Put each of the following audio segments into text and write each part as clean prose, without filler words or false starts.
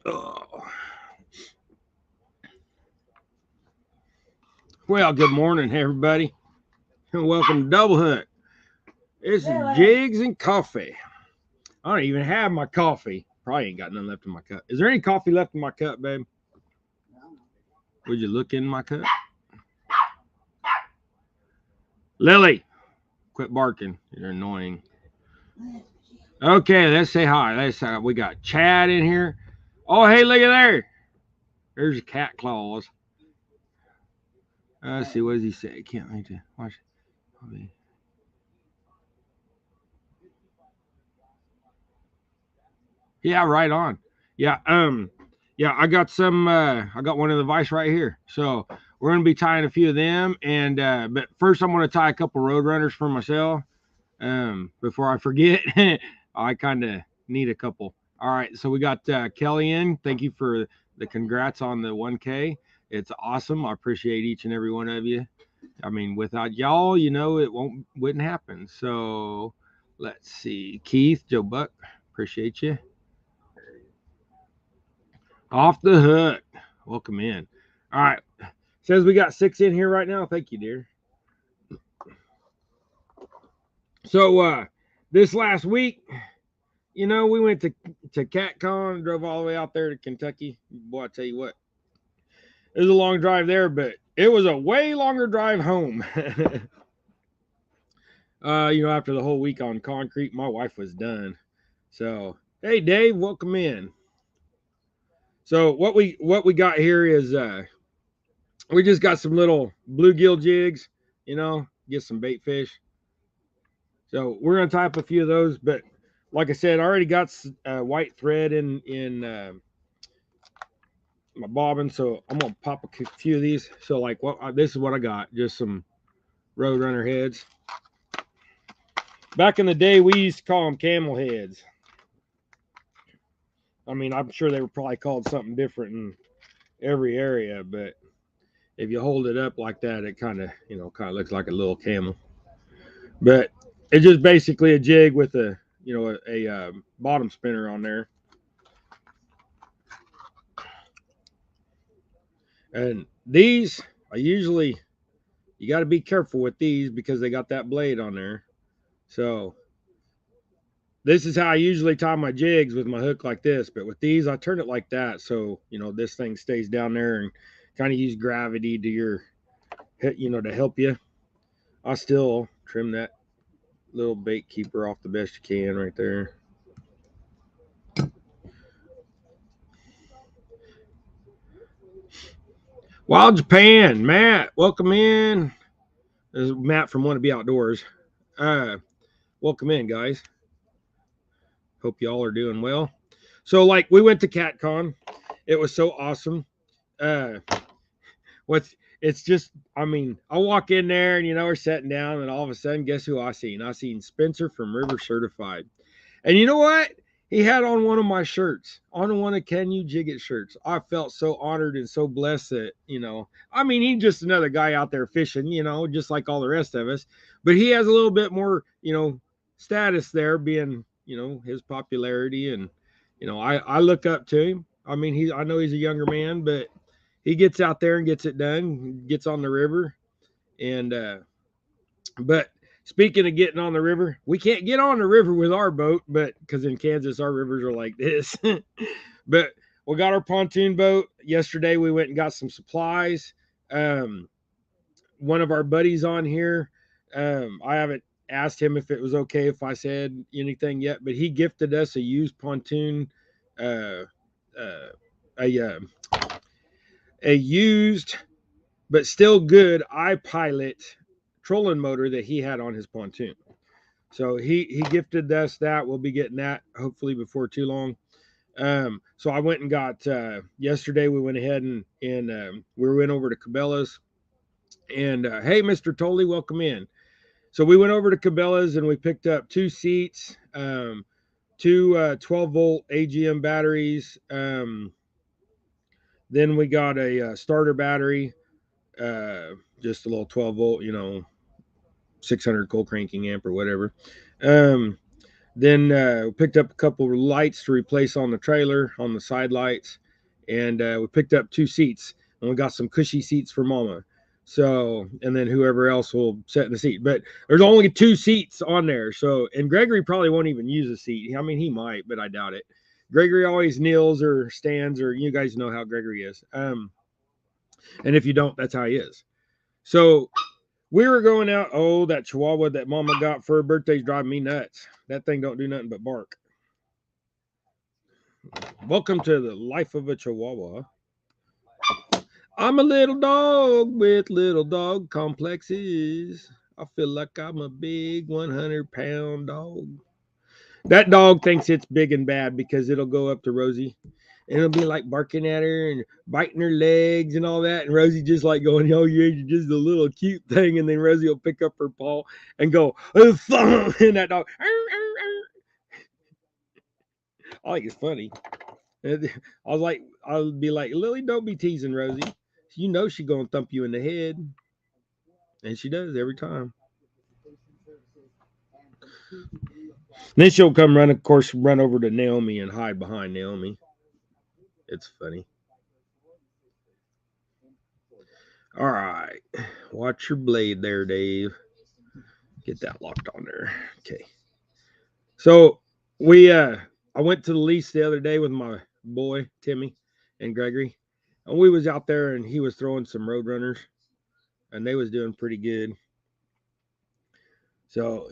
Oh. Well, good morning, everybody, and welcome to Double Hook. This is Jigs and coffee. I don't even have my coffee. Probably ain't got nothing left in my cup. Is there any coffee left in my cup, babe? Would you look in my cup? Lily, quit barking. You're annoying. Okay, let's say hi. We got Chad in here. Oh, hey, look at there. There's cat claws. Let's see, what does he say? Can't wait to watch. Yeah, right on. Yeah, yeah, I got one of the vice right here. So we're gonna be tying a few of them, and but first I'm gonna tie a couple road runners for myself. Before I forget, I kind of need a couple. All right, so we got Kelly in. Thank you for the congrats on the 1K. It's awesome. I appreciate each and every one of you. I mean, without y'all, it wouldn't happen. So let's see, Keith, Joe Buck, appreciate you. Off the hook. Welcome in. All right. Says we got 6 in here right now. Thank you, dear. So this last week, we went to CatCon, drove all the way out there to Kentucky. Boy, I tell you what, it was a long drive there, but it was a way longer drive home. After the whole week on concrete, my wife was done. So, hey, Dave, welcome in. So what we got here is we just got some little bluegill jigs, get some bait fish. So we're gonna tie up a few of those, but like I said, I already got white thread in my bobbin, so I'm gonna pop a few of these. So like this is what I got, just some roadrunner heads. Back in the day, we used to call them camel heads. I mean, I'm sure they were probably called something different in every area, but if you hold it up like that, it kind of looks like a little camel. But it's just basically a jig with a bottom spinner on there. And these, you got to be careful with these because they got that blade on there. So this is how I usually tie my jigs, with my hook like this. But with these, I turn it like that. So, this thing stays down there and kind of use gravity to help you. I still trim that little bait keeper off the best you can right there. Wild Japan, Matt, welcome in. This is Matt from Want to Be Outdoors. Welcome in, guys. Hope y'all are doing well. So, like, we went to CatCon. It was so awesome. Uh, what's it's just, I mean, I walk in there and we're sitting down, and all of a sudden, guess who I seen? I seen Spencer from River Certified. And you know what? He had on one of my shirts, on one of Can You Jig It shirts. I felt so honored and so blessed that, I mean, he's just another guy out there fishing, just like all the rest of us. But he has a little bit more, status there, being, his popularity. And, I look up to him. I mean, I know he's a younger man, but he gets out there and gets it done, gets on the river. And, but speaking of getting on the river, we can't get on the river with our boat, but because in Kansas our rivers are like this. But we got our pontoon boat. Yesterday we went and got some supplies. Um, One of our buddies on here, I haven't asked him if it was okay if I said anything yet, but he gifted us a used pontoon, uh, uh, a a used but still good iPilot trolling motor that he had on his pontoon. So he gifted us that. We'll be getting that hopefully before too long. So I went and got yesterday. We went ahead and we went over to Cabela's. And hey, Mr. Tolley, welcome in. So we went over to Cabela's and we picked up 2 seats, two 12-volt AGM batteries. Then we got a starter battery, just a little 12-volt, 600 cold cranking amp or whatever. Um, Then picked up a couple of lights to replace on the trailer, on the side lights, and we picked up 2 seats, and we got some cushy seats for Mama. So, and then whoever else will sit in the seat. But there's only 2 seats on there. So, and Gregory probably won't even use a seat. I mean, he might, but I doubt it. Gregory always kneels or stands, or you guys know how Gregory is. And if you don't, that's how he is. So we were going out. Oh, that Chihuahua that Mama got for her birthday's driving me nuts. That thing don't do nothing but bark. Welcome to the life of a Chihuahua. I'm a little dog with little dog complexes. I feel like I'm a big 100-pound dog. That dog thinks it's big and bad because it'll go up to Rosie and it'll be like barking at her and biting her legs and all that. And Rosie just like going, oh, you're just a little cute thing. And then Rosie will pick up her paw and go, oh, and that dog, I think it's funny. I'll be like, Lily, don't be teasing Rosie. You know she's gonna thump you in the head, and she does every time. Then she'll come run, of course, run over to Naomi and hide behind Naomi. It's funny. All right, watch your blade there, Dave. Get that locked on there. Okay. So I went to the lease the other day with my boy Timmy and Gregory, and we was out there, and he was throwing some Roadrunners, and they was doing pretty good. So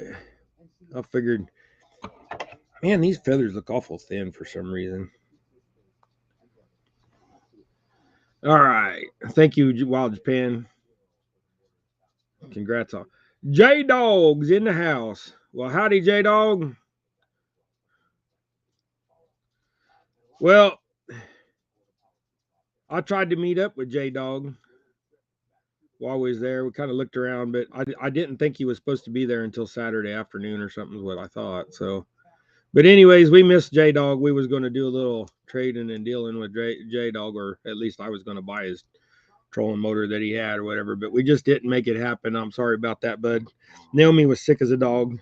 I figured, man, these feathers look awful thin for some reason. All right. Thank you, Wild Japan. Congrats on J Dog's in the house. Well, howdy, J Dog. Well, I tried to meet up with J Dog while we was there. We kind of looked around, but I didn't think he was supposed to be there until Saturday afternoon or something is what I thought. So, but anyways, we missed J Dog. We was going to do a little trading and dealing with J Dog, or at least I was going to buy his trolling motor that he had or whatever, but we just didn't make it happen. I'm sorry about that, bud. Naomi was sick as a dog.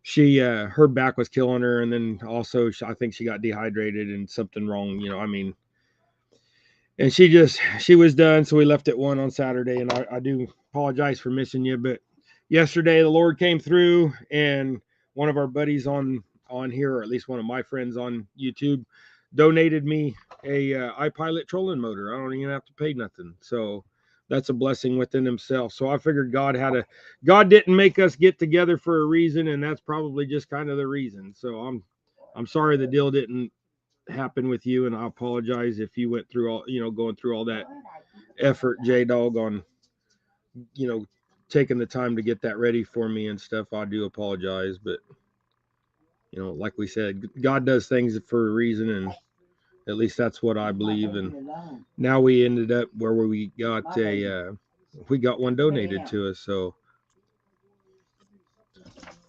She her back was killing her, and then also I think she got dehydrated and something wrong, I mean, and she was done, so we left at 1 on Saturday, and I do apologize for missing you, but yesterday the Lord came through, and one of our buddies on here, or at least one of my friends on YouTube, donated me a iPilot trolling motor. I don't even have to pay nothing, so that's a blessing within himself. So I figured God didn't make us get together for a reason, and that's probably just kind of the reason. So I'm sorry the deal didn't happen with you, and I apologize if you went through going through all that effort, J Dog, on taking the time to get that ready for me and stuff. I do apologize, but like we said, God does things for a reason, and at least that's what I believe. And now we ended up where we got one donated to us. So,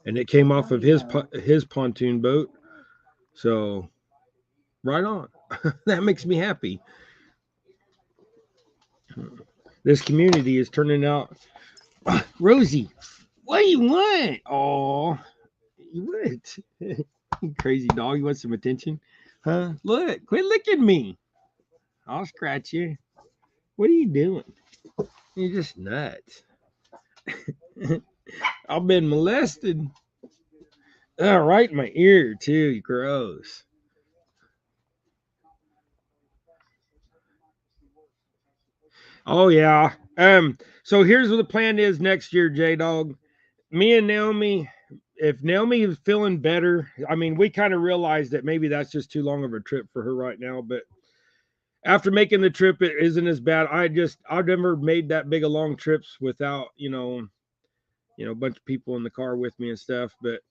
and it came off of his pontoon boat. So, right on. That makes me happy. This community is turning out. Rosie, what do you want? Oh, you what? You crazy dog. You want some attention? Huh? Look, quit licking me. I'll scratch you. What are you doing? You're just nuts. I've been molested. Oh, right in my ear, too. Gross. Oh, yeah. So here's what the plan is next year, J Dog. Me and Naomi, if Naomi is feeling better, I mean, we kind of realized that maybe that's just too long of a trip for her right now, but after making the trip, it isn't as bad. I've never made that big of long trips without, a bunch of people in the car with me and stuff. But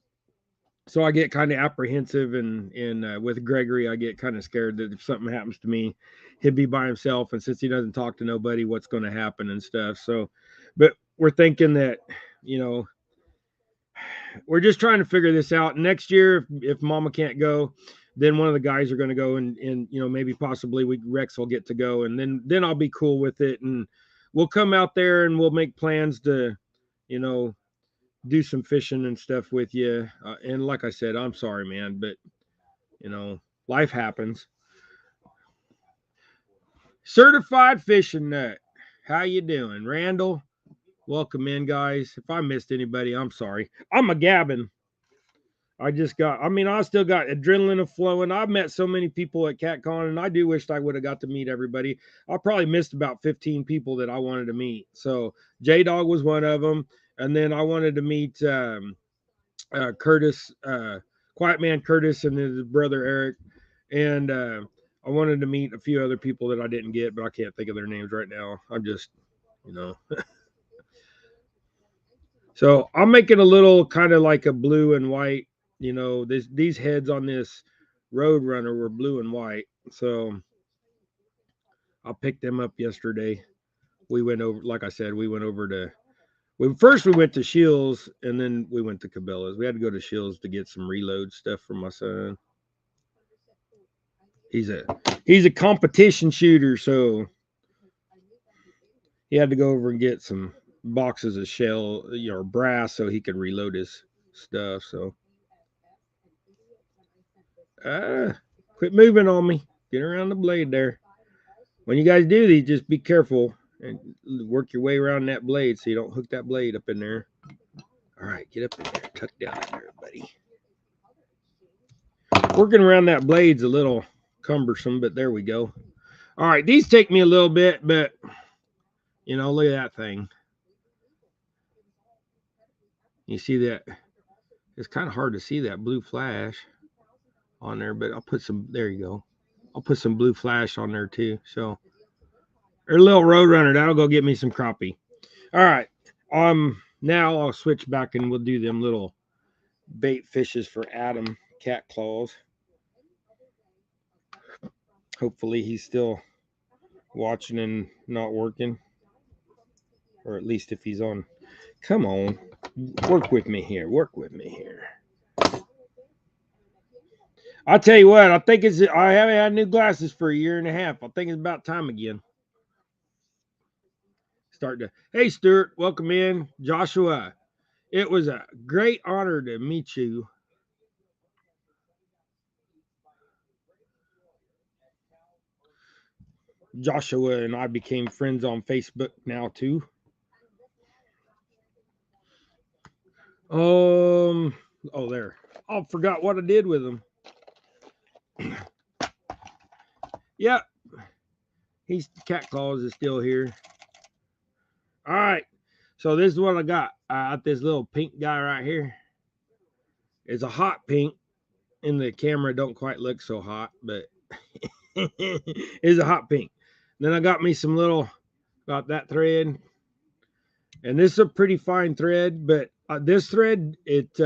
so I get kind of apprehensive, and with Gregory, I get kind of scared that if something happens to me, he'd be by himself, and since he doesn't talk to nobody, what's going to happen and stuff. So, but we're thinking that, you know, we're just trying to figure this out. Next year, if Mama can't go, then one of the guys are going to go, and maybe possibly Rex will get to go, and then I'll be cool with it, and we'll come out there and we'll make plans to, you know, do some fishing and stuff with you. And like I said, I'm sorry, man, but life happens. Certified fishing nut. How you doing, Randall? Welcome in, guys. If I missed anybody, I'm sorry. I'm a gabbing. I still got adrenaline flowing. I've met so many people at CatCon, and I do wish I would have got to meet everybody. I probably missed about 15 people that I wanted to meet. So J Dog was one of them. And then I wanted to meet Curtis, Quiet Man Curtis, and his brother Eric. And I wanted to meet a few other people that I didn't get, but I can't think of their names right now. I'm just, you know. So I'm making a little kind of like a blue and white. These heads on this Road Runner were blue and white. So I picked them up yesterday. We went over, like I said, we went over to. First we went to Shields, and then we went to Cabela's. We had to go to Shields to get some reload stuff for my son. He's a competition shooter, so he had to go over and get some boxes of shell, brass, so he could reload his stuff. So, quit moving on me. Get around the blade there. When you guys do these, just be careful and work your way around that blade so you don't hook that blade up in there. All right, get up in there, tuck down in there, buddy. Working around that blade's a little cumbersome, but there we go. All right, these take me a little bit, but look at that thing. You see that? It's kind of hard to see that blue flash on there, but I'll put some, there you go. I'll put some blue flash on there too. So, or a little Road Runner, that'll go get me some crappie. All right. Now I'll switch back and we'll do them little bait fishes for Adam Cat Claws. Hopefully he's still watching and not working. Or at least if he's on. Come on. Work with me here. I'll tell you what, I haven't had new glasses for a year and a half. I think it's about time again. Hey, Stuart, welcome in. Joshua, it was a great honor to meet you. Joshua and I became friends on Facebook now, too. There. I forgot what I did with him. Yep. Cat Claws is still here. All right. So this is what I got. I got this little pink guy right here. It's a hot pink. In the camera, don't quite look so hot, but it's a hot pink. Then I got me got that thread. And this is a pretty fine thread, but this thread, it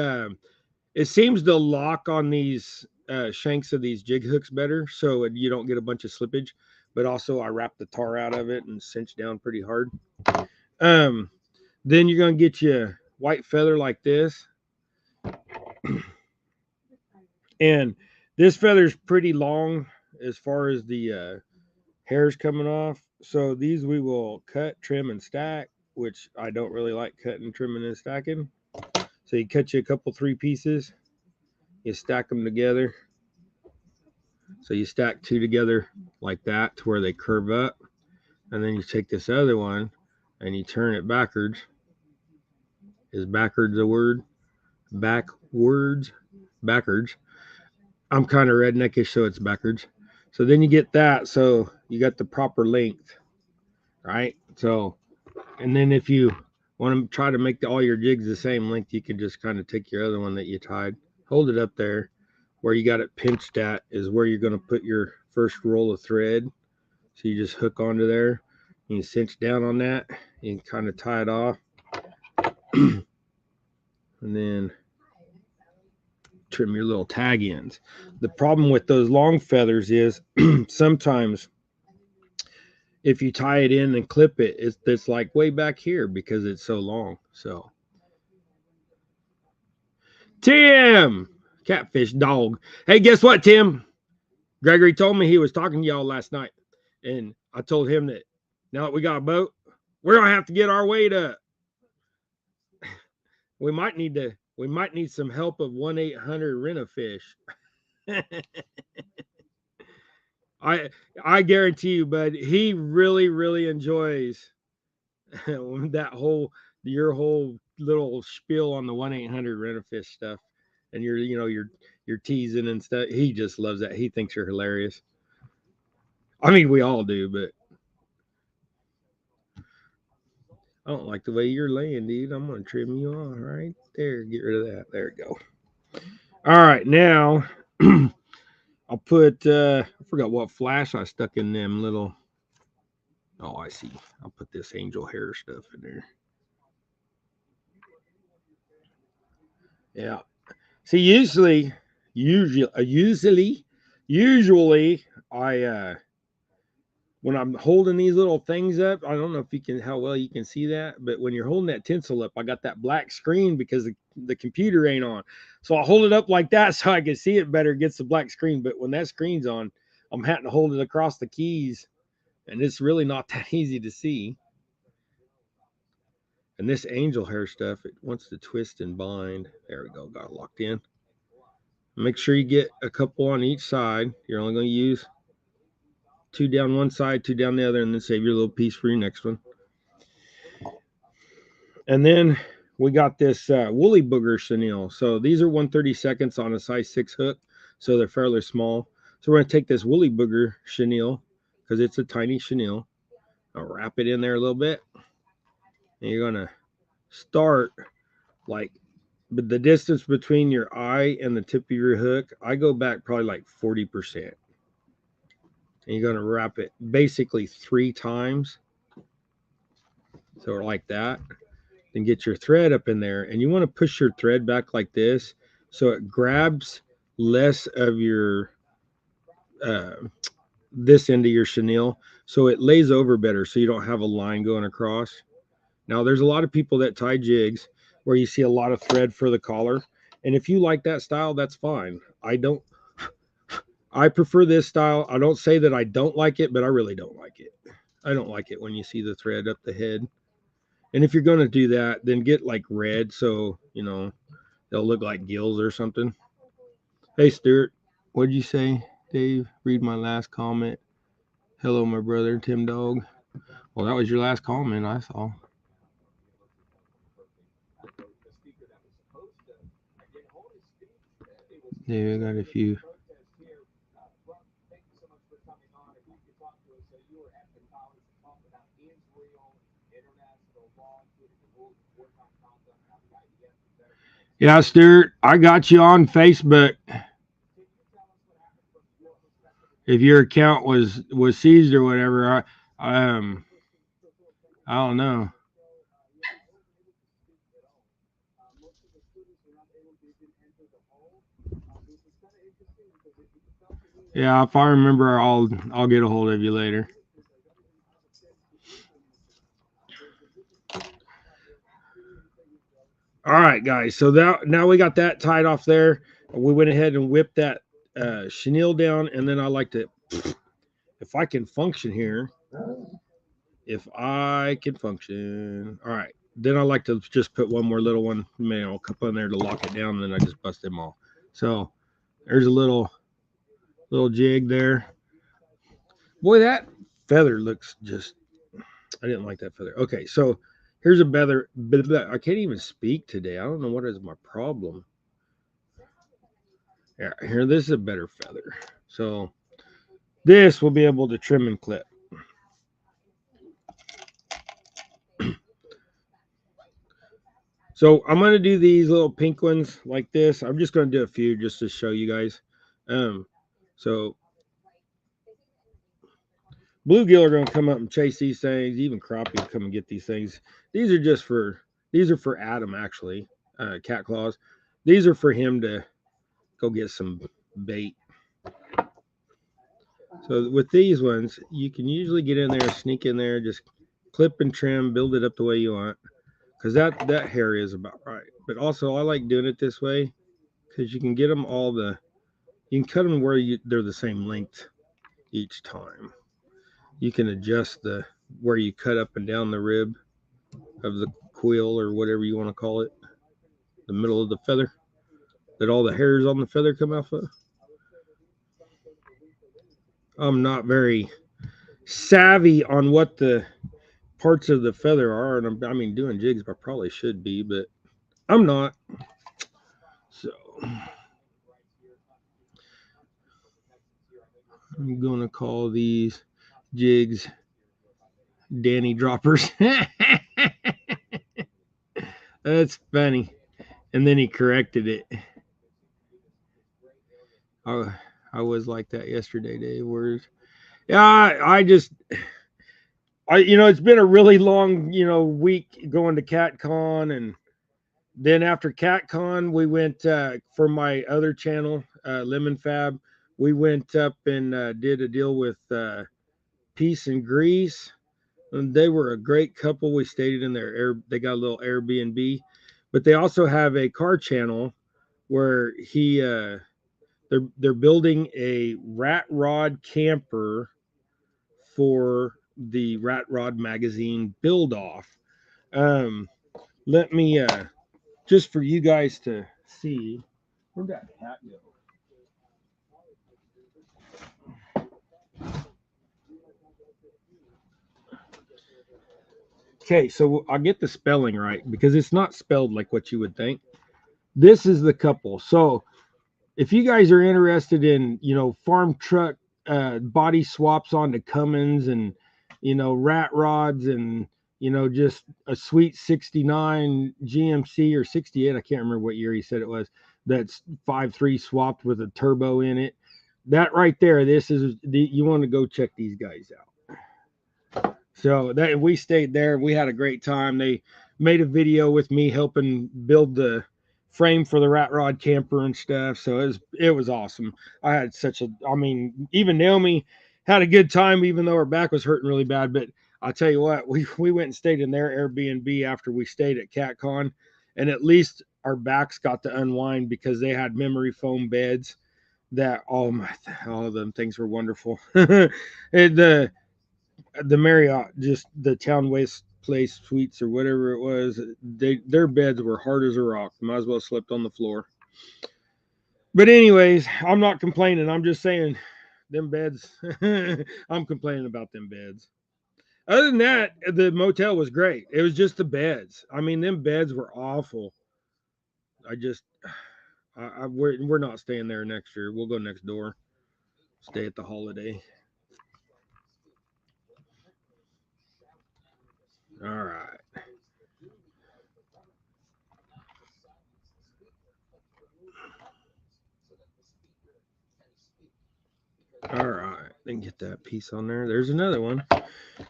seems to lock on these shanks of these jig hooks better, so you don't get a bunch of slippage. But also, I wrap the tar out of it and cinch down pretty hard. Then you're going to get you a white feather like this. And this feather's pretty long as far as the hairs coming off. So these we will cut, trim, and stack, which I don't really like cutting, trimming, and stacking. So you cut you a couple 3 pieces. You stack them together. So you stack 2 together like that to where they curve up. And then you take this other one and you turn it backwards. Is backwards a word? Backwards. I'm kind of redneckish, so it's backwards. So then you get that, so you got the proper length, right? So, and then if you want to try to make all your jigs the same length, you can just kind of take your other one that you tied, hold it up there. Where you got it pinched at is where you're going to put your first roll of thread. So you just hook onto there, and you cinch down on that, and kind of tie it off. And then trim your little tag ends. The problem with those long feathers is sometimes if you tie it in and clip it, it's like way back here because it's so long. So Tim, catfish dog. Hey, guess what, Tim? Gregory told me he was talking to y'all last night, and I told him that now that we got a boat, we're gonna have to get our weight up. We might need some help of 1-800 Rent-A-Fish. I I guarantee you, bud, he really enjoys that whole your whole little spiel on the 1-800 Rent-A-Fish stuff, and you're teasing and stuff. He just loves that. He thinks you're hilarious. I mean, we all do, but I don't like the way you're laying, dude. I'm gonna trim you off right there. Get rid of that. There we go. All right, now I'll put. I forgot what flash I stuck in them little. Oh, I see. I'll put this angel hair stuff in there. Yeah. See, usually, I when I'm holding these little things up, I don't know if you can how well you can see that, but when you're holding that tinsel up, I got that black screen because the computer ain't on. So I hold it up like that so I can see it better, gets the black screen. But when that screen's on, I'm having to hold it across the keys, and it's really not that easy to see. And this angel hair stuff, it wants to twist and bind. There we go, got it locked in. Make sure you get a couple on each side. You're only going to use two down one side, two down the other, and then save your little piece for your next one. And then we got this woolly booger chenille. So these are 1/32 on a size 6 hook, so they're fairly small. So we're going to take this woolly booger chenille because it's a tiny chenille. I'll wrap it in there a little bit, and you're going to start like the distance between your eye and the tip of your hook. I go back probably like 40%. And you're going to wrap it basically 3 times. So like that. Then get your thread up in there, and you want to push your thread back like this so it grabs less of your uh, this end of your chenille, so it lays over better, so you don't have a line going across. Now there's a lot of people that tie jigs where you see a lot of thread for the collar, and if you like that style, that's fine. I prefer this style. I don't say that I don't like it, but I really don't like it. I don't like it when you see the thread up the head. And if you're going to do that, then get like red so, they'll look like gills or something. Hey, Stuart, what'd you say, Dave? Read my last comment. Hello, my brother, Tim Dog. Well, that was your last comment, I saw. Dave, I got a few. Yeah, Stuart, I got you on Facebook. If your account was seized or whatever, I don't know. Yeah, if I remember, I'll get a hold of you later. All right, guys. So now we got that tied off there. We went ahead and whipped that chenille down, and then I like to, if I can function here, if I can function. All right. Then I like to just put one more little one, a couple in there to lock it down, and then I just bust them all. So there's a little jig there. Boy, that feather looks just. I didn't like that feather. Okay, so here's a feather. I can't even speak today. I don't know what is my problem. Yeah, here, this is a better feather. So this will be able to trim and clip. So I'm gonna do these little pink ones like this. I'm just gonna do a few just to show you guys. So bluegill are gonna come up and chase these things. Even crappie will come and get these things. These are for Adam actually, cat claws. These are for him to go get some bait. So with these ones, you can usually get in there, sneak in there, just clip and trim, build it up the way you want, because that hair is about right. But also, I like doing it this way because you can get them you can cut them where they're the same length each time. You can adjust where you cut up and down the rib of the quill or whatever you want to call it. the middle of the feather that all the hairs on the feather come off of. I'm not very savvy on what the parts of the feather are, and I mean, doing jigs, I probably should be, but I'm not. So I'm gonna call these jigs Danny droppers. That's funny. And then he corrected it. I was like that yesterday, Dave. Words. Yeah, it's been a really long, week going to CatCon, and then after CatCon, we went for my other channel, Lemon Fab. We went up and did a deal with Peace and Grease. And they were a great couple. We stayed in they got a little Airbnb, but they also have a car channel where they're building a rat rod camper for the Rat Rod magazine build off. Let me just for you guys to see. Where'd that hat go? Okay, so I'll get the spelling right because it's not spelled like what you would think. This is the couple. So if you guys are interested in, farm truck body swaps onto Cummins and, rat rods and, just a sweet 69 GMC or 68, I can't remember what year he said it was, that's 5.3 swapped with a turbo in it. That right there, you want to go check these guys out. So that we stayed there. We had a great time. They made a video with me helping build the frame for the rat rod camper and stuff. So it was awesome. I had even Naomi had a good time, even though her back was hurting really bad. But I'll tell you what, we went and stayed in their Airbnb after we stayed at CatCon, and at least our backs got to unwind because they had memory foam beds that all of them things were wonderful. The Marriott, just the Town West Place Suites or whatever it was, their beds were hard as a rock. Might as well have slept on the floor. But anyways, I'm not complaining. I'm just saying them beds. I'm complaining about them beds. Other than that, the motel was great. It was just the beds. I mean, them beds were awful. We're not staying there next year. We'll go next door. Stay at the Holiday. All right. All right. Then get that piece on there. There's another one. All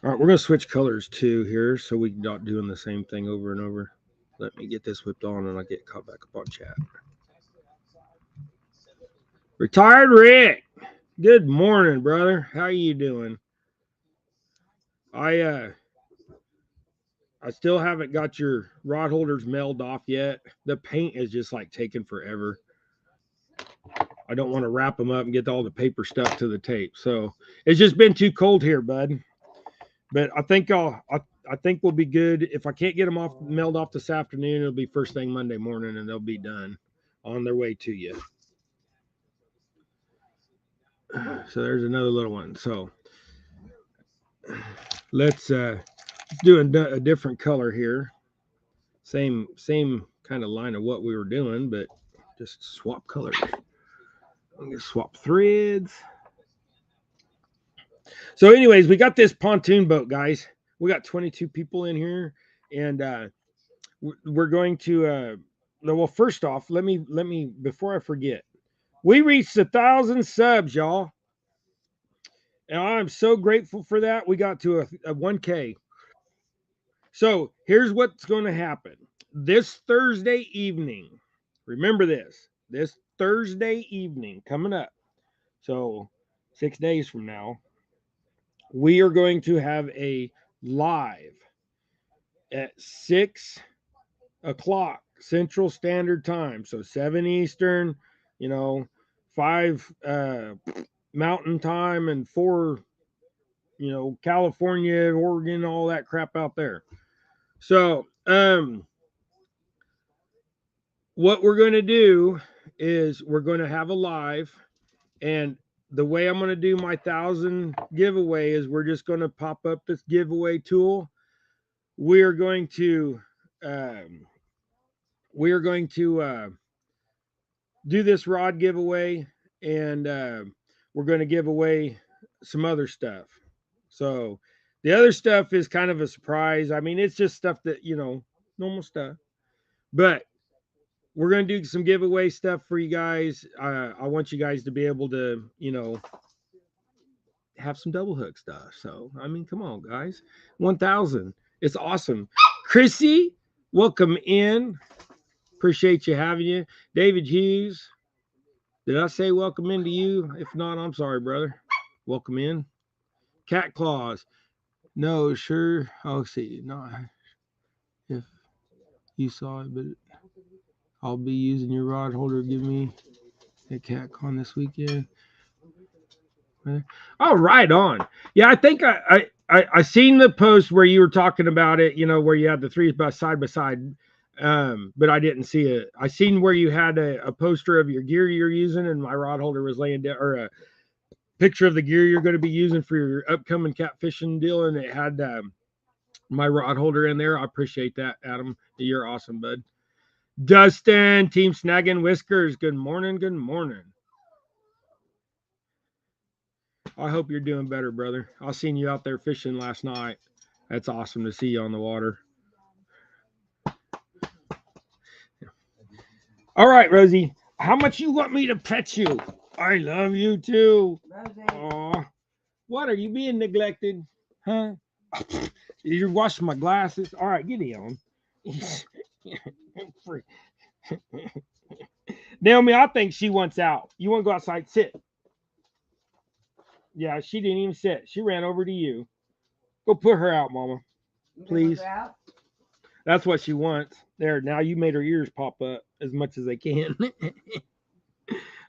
right. We're going to switch colors too here so we're not doing the same thing over and over. Let me get this whipped on and I'll get caught back up on chat. Retired Rick. Good morning, brother. How you doing? I still haven't got your rod holders mailed off yet. The paint is just like taking forever. I don't want to wrap them up and get all the paper stuck to the tape. So it's just been too cold here, bud. But I think I think we'll be good. If I can't get them mailed off this afternoon, it'll be first thing Monday morning, and they'll be done on their way to you. So there's another little one. So let's do a different color here. Same kind of line of what we were doing, but just swap colors. I'm gonna swap threads. So, anyways, we got this pontoon boat, guys. We got 22 people in here, and we're going to. Well, first off, let me before I forget, we reached 1,000 subs, y'all, and I'm so grateful for that. We got to a 1K. So here's what's going to happen this Thursday evening. Remember this Thursday evening coming up. So 6 days from now, we are going to have a live at 6 o'clock Central Standard Time. So 7 Eastern, 5 Mountain Time, and 4, California, Oregon, all that crap out there. So, what we're going to do is we're going to have a live, and the way I'm going to do my 1,000 giveaway is we're just going to pop up this giveaway tool. We are going to um, we are going to do this rod giveaway, and we're going to give away some other stuff. So the other stuff is kind of a surprise. I mean, it's just stuff that, normal stuff. But we're going to do some giveaway stuff for you guys. I want you guys to be able to, have some double hook stuff. So, I mean, come on, guys. 1,000. It's awesome. Chrissy, welcome in. Appreciate you having you. David Hughes, did I say welcome in to you? If not, I'm sorry, brother. Welcome in. Cat Claws. No, sure. I'll see. Not if you saw it, but I'll be using your rod holder. Give me a cat con this weekend. Oh, right on. Yeah, I think I seen the post where you were talking about it. Where you had the three side by side. But I didn't see it. I seen where you had a poster of your gear you're using, and my rod holder was laying down, or a picture of the gear you're going to be using for your upcoming catfishing deal, and it had my rod holder in there. I appreciate that, Adam. You're awesome, bud. Dustin, Team Snagging Whiskers. Good morning. Good morning. I hope you're doing better, brother. I seen you out there fishing last night. That's awesome to see you on the water. All right, Rosie. How much you want me to pet you? I love you too. Aw. What, are you being neglected? Huh? You're washing my glasses. All right, get on. Naomi, I think she wants out. You want to go outside? Sit. Yeah, she didn't even sit. She ran over to you. Go put her out, Mama. Please. That's what she wants. There, now you made her ears pop up as much as they can.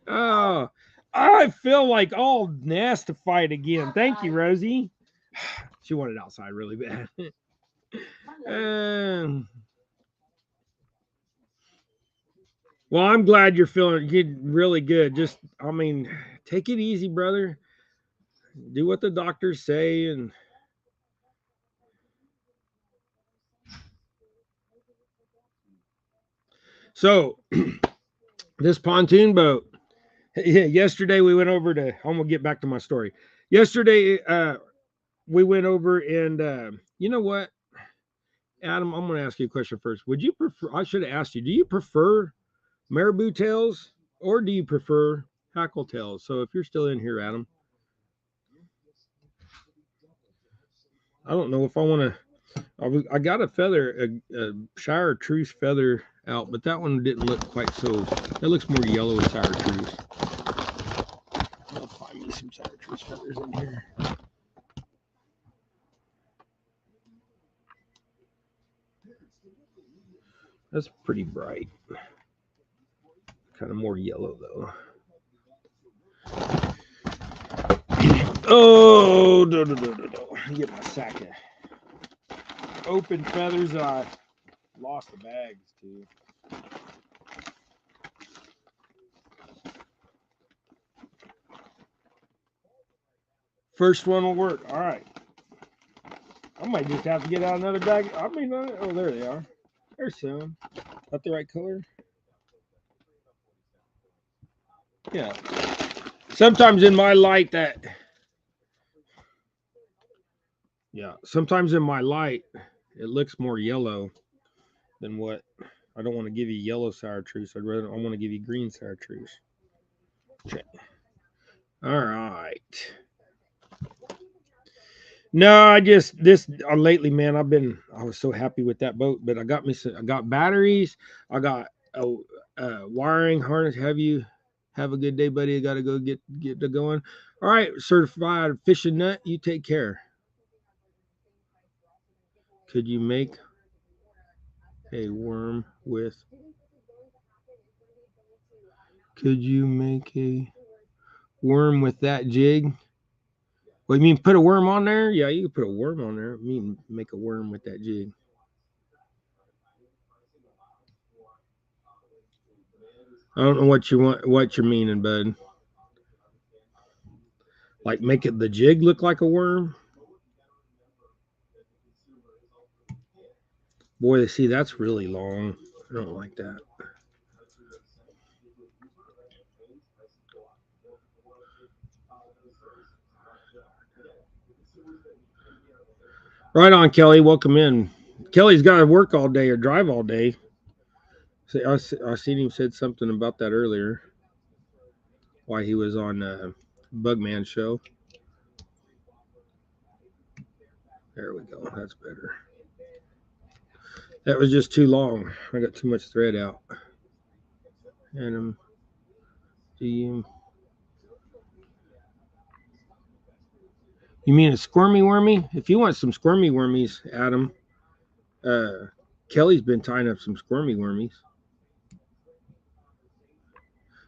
Oh, I feel like all nastified again. Thank you, Rosie. She wanted outside really bad. Well, I'm glad you're feeling really good. Just, I mean, take it easy, brother. Do what the doctors say, and so this pontoon boat. Yesterday we went over to. I'm gonna get back to my story. Yesterday, we went over, and you know what, Adam? I'm gonna ask you a question first. Would you prefer? I should have asked you. Do you prefer marabou tails, or do you prefer hackle tails? So if you're still in here, Adam, I don't know if I want to. I got a feather, a chartreuse feather out, but that one didn't look quite so. That looks more yellow and chartreuse. I'll find me some chartreuse feathers in here. That's pretty bright. Kind of more yellow though. Oh, no. Get my sack of open feathers. I lost the bags too. First one will work. All right. I might just have to get out another bag. I mean, oh, there they are. There's some. Not the right color. Yeah. Sometimes in my light that. Yeah. Sometimes in my light, it looks more yellow than what. I don't want to give you yellow chartreuse. I want to give you green chartreuse. Okay. All right. No, I just this lately, man. I was so happy with that boat, but I got batteries. I got a wiring harness. Have a good day, buddy. I got to go get to going. All right, certified fishing nut. You take care. Could you make a worm with? Could you make a worm with that jig? What, you mean put a worm on there? Yeah, you can put a worm on there. I mean make a worm with that jig. I don't know what you want, what you're meaning, bud. Like make it the jig look like a worm? Boy, see, that's really long. I don't like that. Right on, Kelly. Welcome in. Kelly's got to work all day or drive all day. See, I seen him said something about that earlier. Why he was on Bugman show. There we go. That's better. That was just too long. I got too much thread out. And you mean a squirmy wormy? If you want some squirmy wormies, Adam, Kelly's been tying up some squirmy wormies.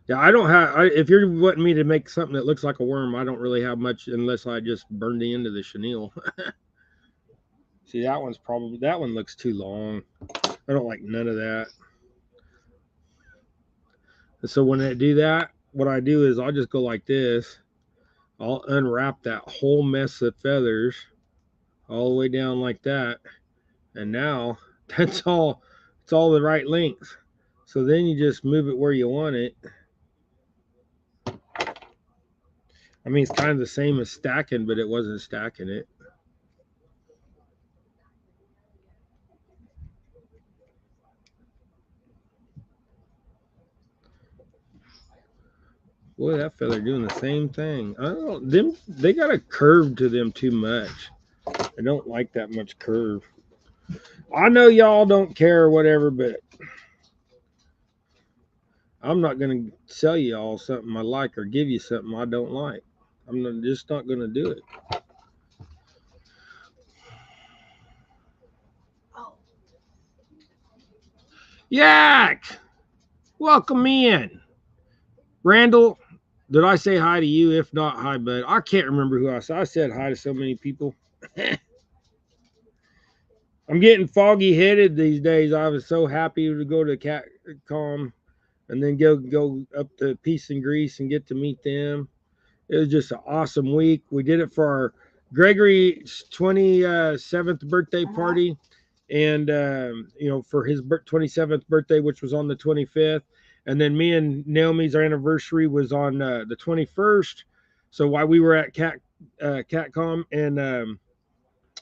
Yeah, I don't have. If you're wanting me to make something that looks like a worm, I don't really have much unless I just burn the end of the chenille. See, that one looks too long. I don't like none of that. And so when I do that, what I do is I'll just go like this. I'll unwrap that whole mess of feathers all the way down like that. And now that's all, it's all the right length. So then you just move it where you want it. I mean, it's kind of the same as stacking, but it wasn't stacking it. Boy, that feather doing the same thing. I don't them. They got a curve to them too much. I don't like that much curve. I know y'all don't care or whatever, but I'm not gonna sell y'all something I like or give you something I don't like. Just not gonna do it. Yak, welcome in, Randall. Did I say hi to you? If not, hi, bud. I can't remember who I said. I said hi to so many people. I'm getting foggy headed these days. I was so happy to go to CatCom and then go up to Peace and Grease and get to meet them. It was just an awesome week. We did it for our Gregory's 27th birthday party, and for his 27th birthday, which was on the 25th. And then me and Naomi's our anniversary was on the 21st. So while we were at CatCom and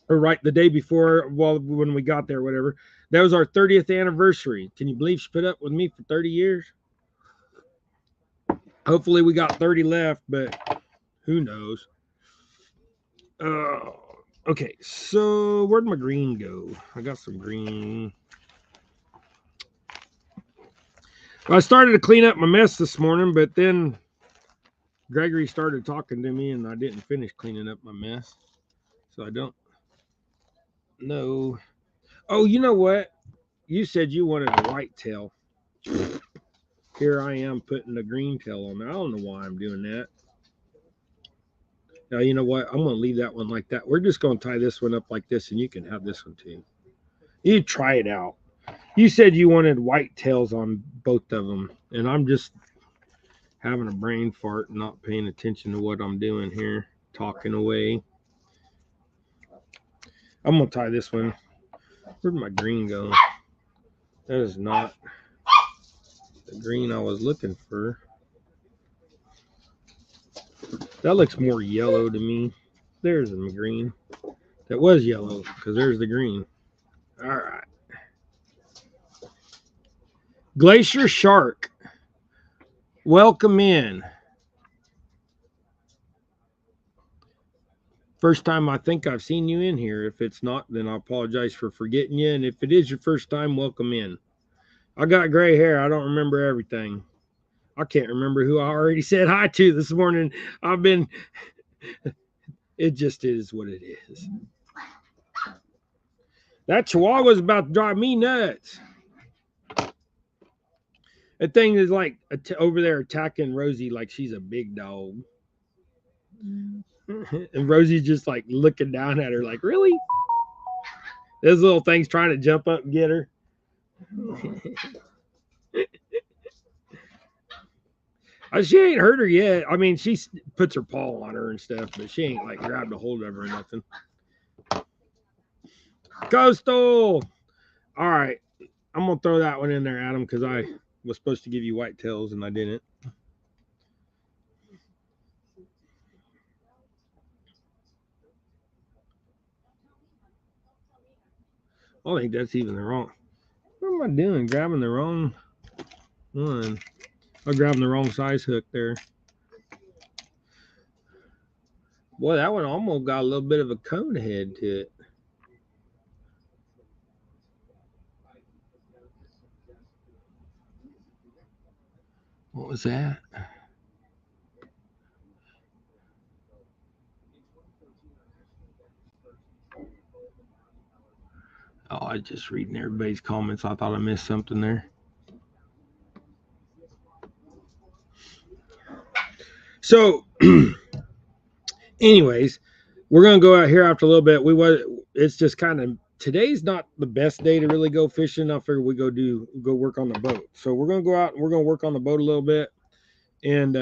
or right the day before, when we got there, whatever, that was our 30th anniversary. Can you believe she put up with me for 30 years? Hopefully we got 30 left, but who knows? Okay, so where'd my green go? I got some green. Well, I started to clean up my mess this morning, but then Gregory started talking to me and I didn't finish cleaning up my mess. So I don't know. Oh, you know what? You said you wanted a white tail. Here I am putting a green tail on there. I don't know why I'm doing that. Now, you know what? I'm going to leave that one like that. We're just going to tie this one up like this, and you can have this one too. You try it out. You said you wanted white tails on both of them, and I'm just having a brain fart and not paying attention to what I'm doing here, talking away. I'm going to tie this one. Where'd my green go? That is not the green I was looking for. That looks more yellow to me. There's the green. That was yellow because there's the green. All right. Glacier Shark. Welcome in. First time I think I've seen you in here. If it's not, then I apologize for forgetting you. And if it is your first time, welcome in. I got gray hair. I don't remember everything. I can't remember who I already said hi to this morning. It just is what it is. That Chihuahua's about to drive me nuts. That thing is like over there attacking Rosie like she's a big dog. And Rosie's just like looking down at her like, really? Those little things trying to jump up and get her. She ain't hurt her yet. I mean, she puts her paw on her and stuff, but she ain't like grabbed a hold of her or nothing. Coastal. All right, I'm gonna throw that one in there, Adam, because I was supposed to give you whitetails and I didn't. I think that's even the wrong. What am I doing? Grabbing the wrong one. I'm grabbing the wrong size hook there. Boy, that one almost got a little bit of a cone head to it. What was that? Oh, I was just reading everybody's comments. I thought I missed something there. So, anyways, we're gonna go out here after a little bit. It's just kind of today's not the best day to really go fishing. I figure we go work on the boat. So we're gonna go out and we're gonna work on the boat a little bit, and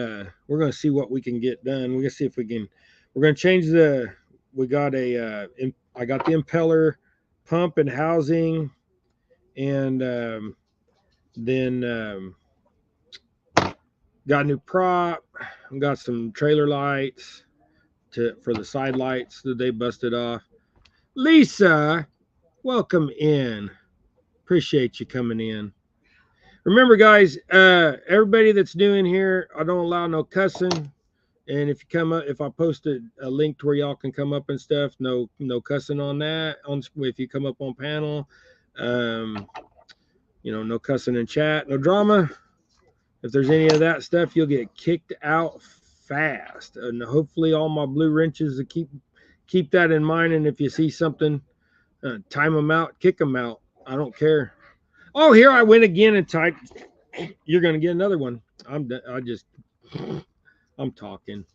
we're gonna see what we can get done. We're gonna see if we can. We're gonna change the. We got I got the impeller pump and housing, and then got a new prop. Got some trailer lights for the side lights that they busted off. Lisa, welcome in. Appreciate you coming in. Remember, guys, everybody that's new in here, I don't allow no cussing. And if you come up, if I posted a link to where y'all can come up and stuff, no cussing on that. If you come up on panel, no cussing in chat, no drama. If there's any of that stuff, you'll get kicked out fast. And hopefully, all my blue wrenches to keep that in mind. And if you see something, time them out, kick them out. I don't care. Oh, here I went again and typed. You're gonna get another one. I'm talking.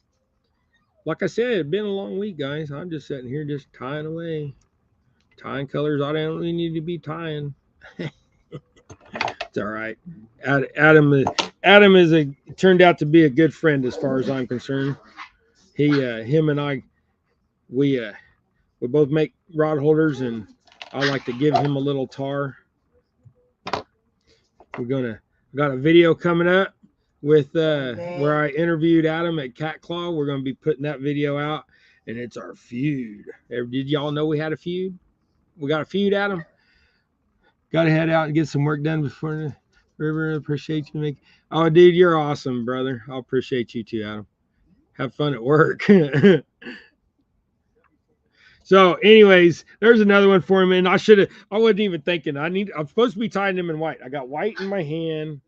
Like I said, it's been a long week, guys. I'm just sitting here just tying away, tying colors I don't really need to be tying. It's all right. Adam is turned out to be a good friend as far as I'm concerned. Him and I, we both make rod holders, and I like to give him a little tar. We got a video coming up with where I interviewed Adam at Cat Claw. We're gonna be putting that video out, and it's our feud. Did y'all know we had a feud? We got a feud, Adam. Got to head out and get some work done before the river. Appreciate you, Oh, dude, you're awesome, brother. I'll appreciate you too, Adam. Have fun at work. So, anyways, there's another one for him, and I wasn't even thinking. I'm supposed to be tying them in white. I got white in my hand.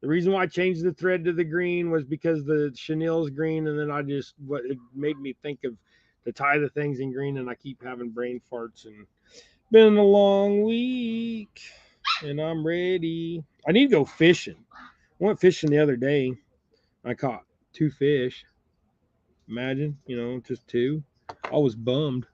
The reason why I changed the thread to the green was because the chenille's green, and then it made me think of to tie the things in green, and I keep having brain farts. And been a long week, and I'm ready. I need to go fishing. I went fishing the other day. I caught 2 fish. Imagine, just 2. I was bummed.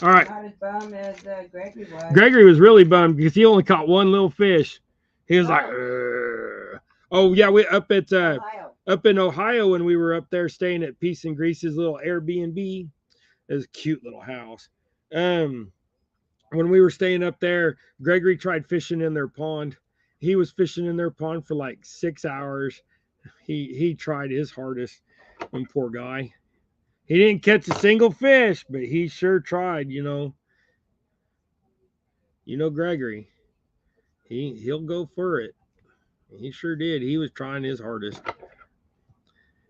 All right. Not as bummed as Gregory was. Gregory was really bummed because he only caught 1 little fish. He was like, Ugh. Oh yeah, we up in Ohio when we were up there staying at Peace and Grease's little Airbnb. It was a cute little house. When we were staying up there, Gregory tried fishing in their pond. He was fishing in their pond for like 6 hours. He tried his hardest. Poor guy. He didn't catch a single fish, but he sure tried, Gregory. He'll go for it. He sure did. He was trying his hardest.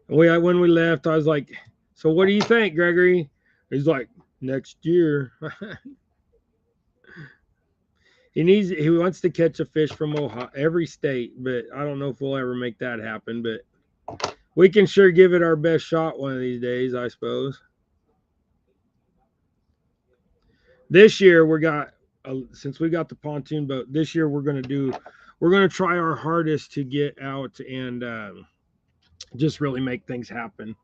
When we left, I was like, "So what do you think, Gregory?" He's like, "Next year." He wants to catch a fish from Ohio, every state, but I don't know if we'll ever make that happen. But we can sure give it our best shot one of these days, I suppose. This year since we got the pontoon boat, this year we're gonna try our hardest to get out and just really make things happen.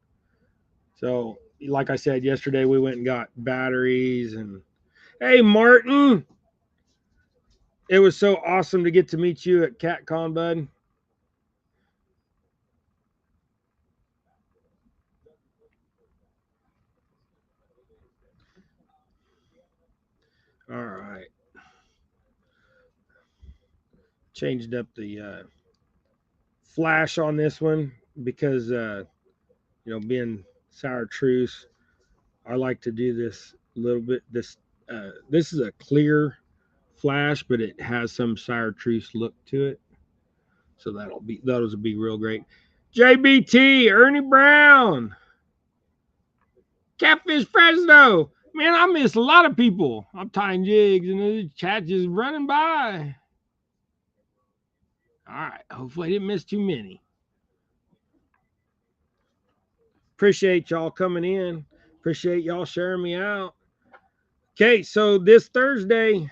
So, like I said yesterday, we went and got batteries. And hey, Martin, it was so awesome to get to meet you at CatCon, bud. All right. Changed up the flash on this one because being sour truce, I like to do this a little bit. This is a clear flash, but it has some sour truce look to it. So those will be real great. JBT, Ernie Brown, Catfish Fresno. Man, I miss a lot of people. I'm tying jigs and the chat just running by. All right. Hopefully I didn't miss too many. Appreciate y'all coming in. Appreciate y'all sharing me out. Okay, so this Thursday,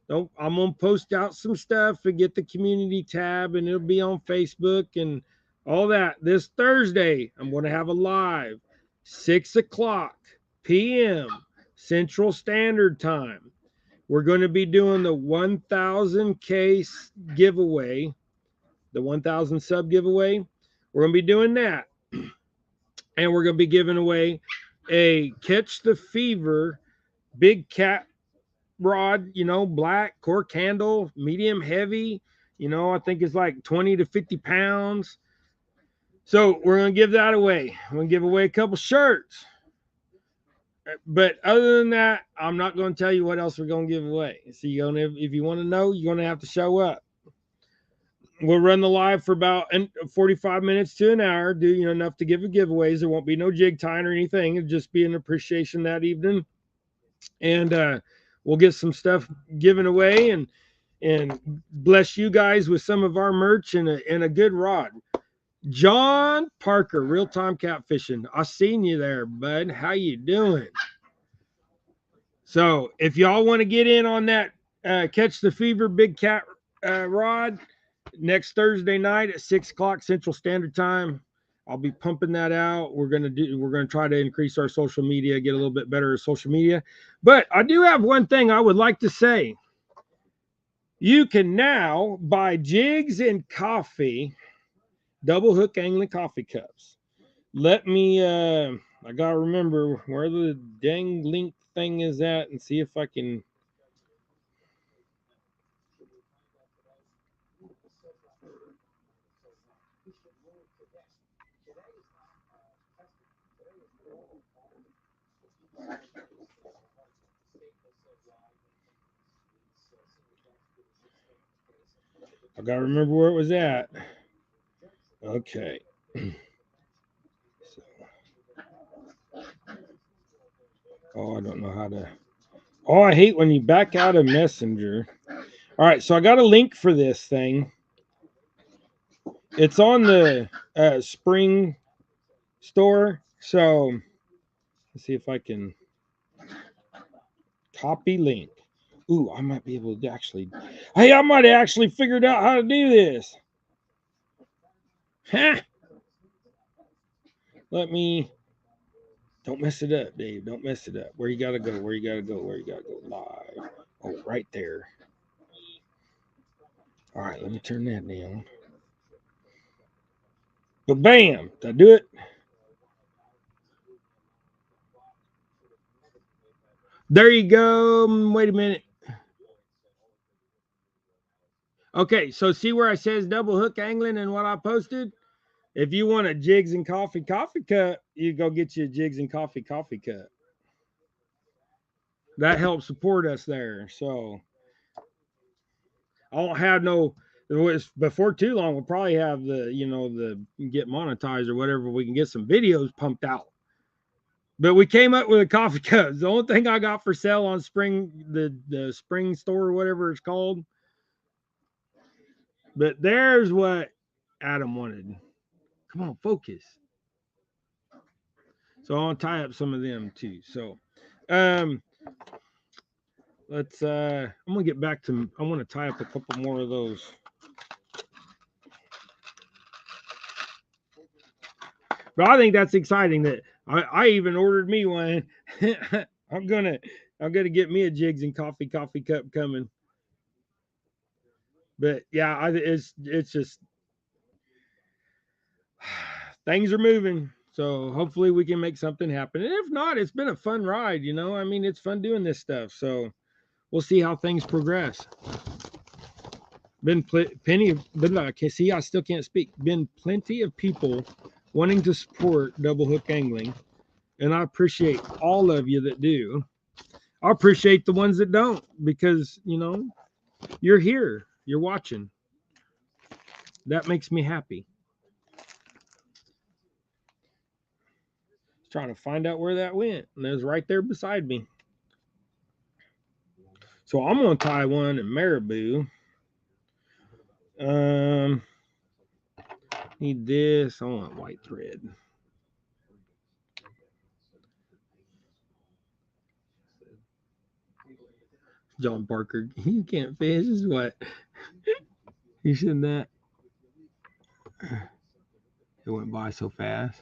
I'm gonna post out some stuff and get the community tab, and it'll be on Facebook and all that. This Thursday, I'm gonna have a live 6 o'clock p.m. Central Standard Time. We're going to be doing the 1,000 case giveaway, the 1,000 sub giveaway. We're going to be doing that, and we're going to be giving away a Catch the Fever big cat rod, black cork handle, medium heavy. I think it's like 20 to 50 pounds. So we're going to give that away. We're going to give away a couple shirts. But other than that, I'm not going to tell you what else we're going to give away. So if you want to know, you're going to have to show up. We'll run the live for about 45 minutes to an hour, do enough to give giveaways. There won't be no jig tying or anything. It'll just be an appreciation that evening. And we'll get some stuff given away and bless you guys with some of our merch and a good rod. John Parker, Real Time Catfishing. I seen you there, bud. How you doing? So if y'all want to get in on that Catch the Fever big cat rod next Thursday night at 6 o'clock Central Standard Time, I'll be pumping that out. We're gonna try to increase our social media, get a little bit better at social media. But I do have one thing I would like to say. You can now buy jigs and coffee, double hook angling coffee cups. Let me I gotta remember where the dang link thing is at and see if I can. I gotta remember where it was at. Okay. Oh, I don't know how to. Oh, I hate when you back out of Messenger. All right, so I got a link for this thing. It's on the Spring store. So let's see if I can copy link. Ooh, I might be able to actually. Hey, I might have actually figured out how to do this. Huh? Let me. Don't mess it up, Dave. Don't mess it up. Where you gotta go? Where you gotta go? Where you gotta go? Live. Oh, right there. All right, let me turn that down. But bam, did I do it? There you go. Wait a minute. Okay, so see where I says double hook angling and what I posted? If you want a Jigs and Coffee cup, you go get you a Jigs and Coffee cup. That helps support us there. So I don't have no. Before too long, we'll probably have the get monetized or whatever. We can get some videos pumped out. But we came up with a coffee cup. The only thing I got for sale on the Spring store or whatever it's called. But there's what Adam wanted. Come on, focus. So I'll tie up some of them too. So um let's I'm gonna get back to I want to tie up a couple more of those. But I think that's exciting that I even ordered me one. I'm gonna get me a Jigs and Coffee cup coming. But yeah, it's just things are moving. So hopefully we can make something happen. And if not, it's been a fun ride, I mean, it's fun doing this stuff. So we'll see how things progress. Been plenty of, I can see I still can't speak. Been plenty of people wanting to support double hook angling, and I appreciate all of you that do. I appreciate the ones that don't, because you're here, you're watching. That makes me happy. Trying to find out where that went, and it was right there beside me. So I'm gonna tie one in marabou. Need this. I want white thread. John Parker, you can't fish. Is what? You shouldn't that. It went by so fast.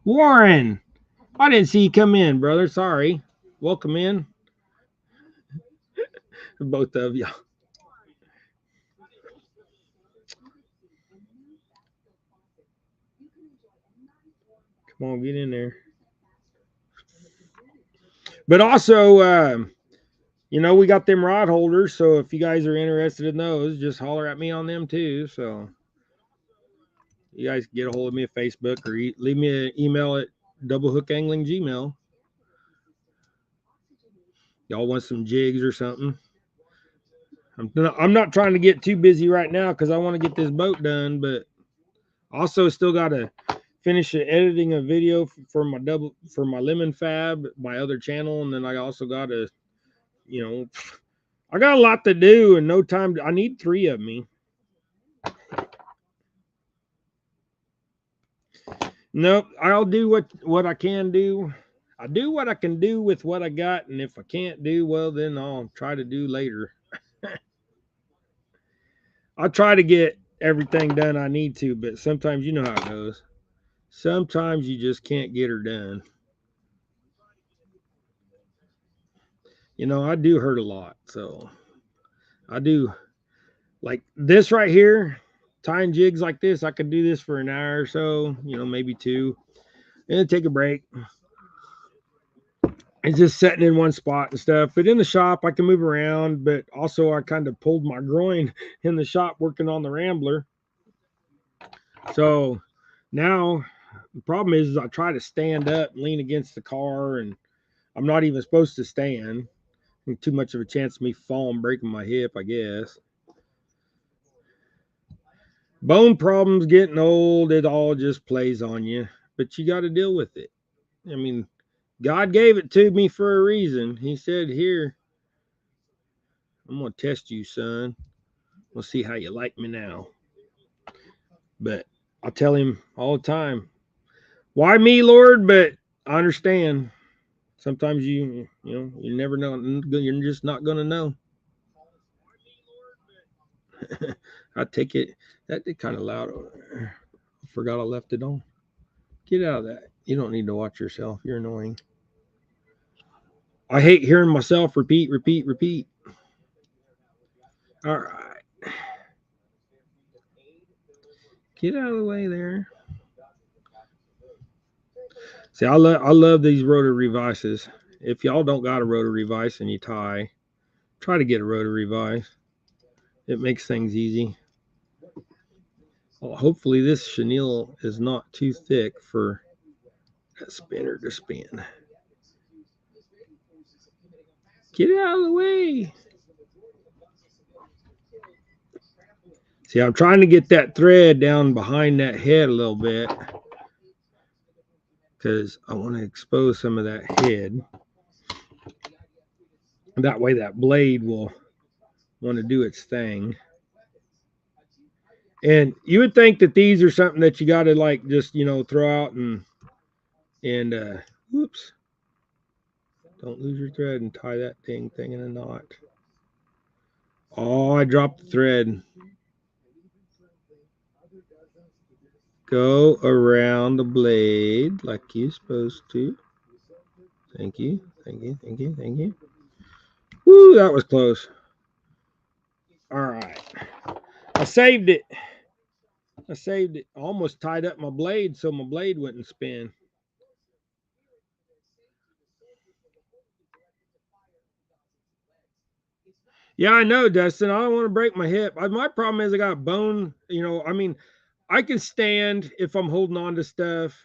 Warren, I didn't see you come in, brother. Sorry. Welcome in, both of you. Come on, get in there. But also, we got them rod holders. So if you guys are interested in those, just holler at me on them too. So you guys can get a hold of me at Facebook or leave me an email at doublehookangling@gmail.com. Y'all want some jigs or something? I'm not trying to get too busy right now because I want to get this boat done, but also still got to finish editing a video for my lemon fab, my other channel, and then I also got to, I got a lot to do and no time. I need 3 of me. Nope, I'll do what I can do. I do what I can do with what I got, and if I can't do well, then I'll try to do later. I'll try to get everything done I need to, but sometimes you know how it goes. Sometimes you just can't get her done. I do hurt a lot, so I do. Like this right here, tying jigs like this, I could do this for an hour or so, maybe 2, and then take a break. It's just sitting in one spot and stuff. But in the shop, I can move around. But also, I kind of pulled my groin in the shop working on the Rambler. So now the problem is I try to stand up, and lean against the car, and I'm not even supposed to stand. Too much of a chance of me falling, breaking my hip, I guess. Bone problems, getting old, it all just plays on you. But you got to deal with it. I mean, God gave it to me for a reason. He said, "Here, I'm going to test you, son. We'll see how you like me now." But I tell him all the time, "Why me, Lord?" But I understand. Sometimes you never know. You're just not going to know. I take it. That did kind of loud over there. I forgot I left it on. Get out of that. You don't need to watch yourself. You're annoying. I hate hearing myself repeat, repeat, repeat. All right. Get out of the way there. See, I love these rotary vices. If y'all don't got a rotary vice and you tie, try to get a rotary vice. It makes things easy. Well, hopefully this chenille is not too thick for that spinner to spin. Get out of the way. See, I'm trying to get that thread down behind that head a little bit because I want to expose some of that head. That way that blade will want to do its thing. And you would think that these are something that you got to like just, throw out and whoops. Don't lose your thread and tie that thing in a knot. Oh, I dropped the thread. Go around the blade like you're supposed to. Thank you. Thank you. Thank you. Thank you. Woo, that was close. All right. I saved it. I almost tied up my blade so my blade wouldn't spin. Yeah, I know, Dustin. I don't want to break my hip. My problem is I got bone. I mean, I can stand if I'm holding on to stuff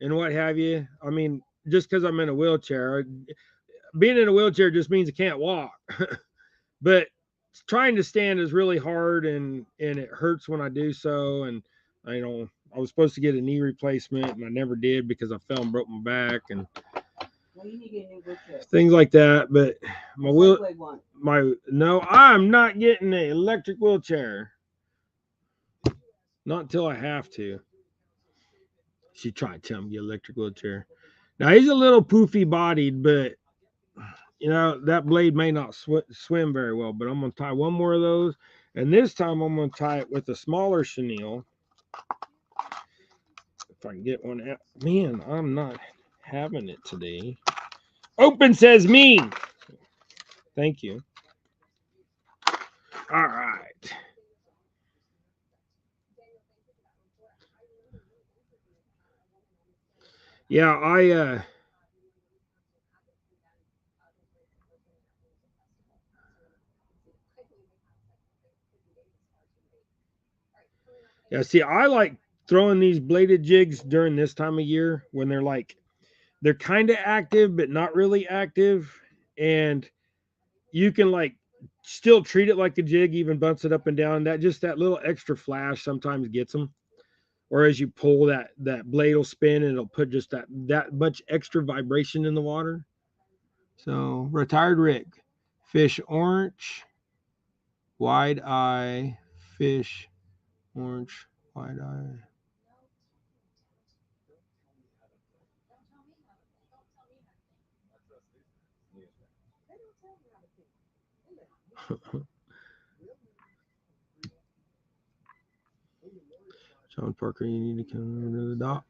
and what have you. I mean, just because I'm in a wheelchair, being in a wheelchair just means I can't walk. But trying to stand is really hard, and it hurts when I do so. And I was supposed to get a knee replacement, and I never did because I fell and broke my back and Well, you need to get a new wheelchair. things like that. But my wheel, Segway one. no, I'm not getting an electric wheelchair. Not until I have to. She tried telling me to get electric wheelchair. Now he's a little poofy bodied, but that blade may not swim very well. But I'm gonna tie one more of those, and this time I'm gonna tie it with a smaller chenille. If I can get one out. Man, I'm not having it today. Open says me. Thank you. All right. Yeah, see, I like throwing these bladed jigs during this time of year when they're kind of active but not really active, and you can still treat it like a jig, even bounce it up and down. That little extra flash sometimes gets them. Or as you pull that blade will spin and it'll put just that much extra vibration in the water. So retired Rick, fish orange, wide eye, fish orange, wide eye. John Parker, you need to come over to the dock.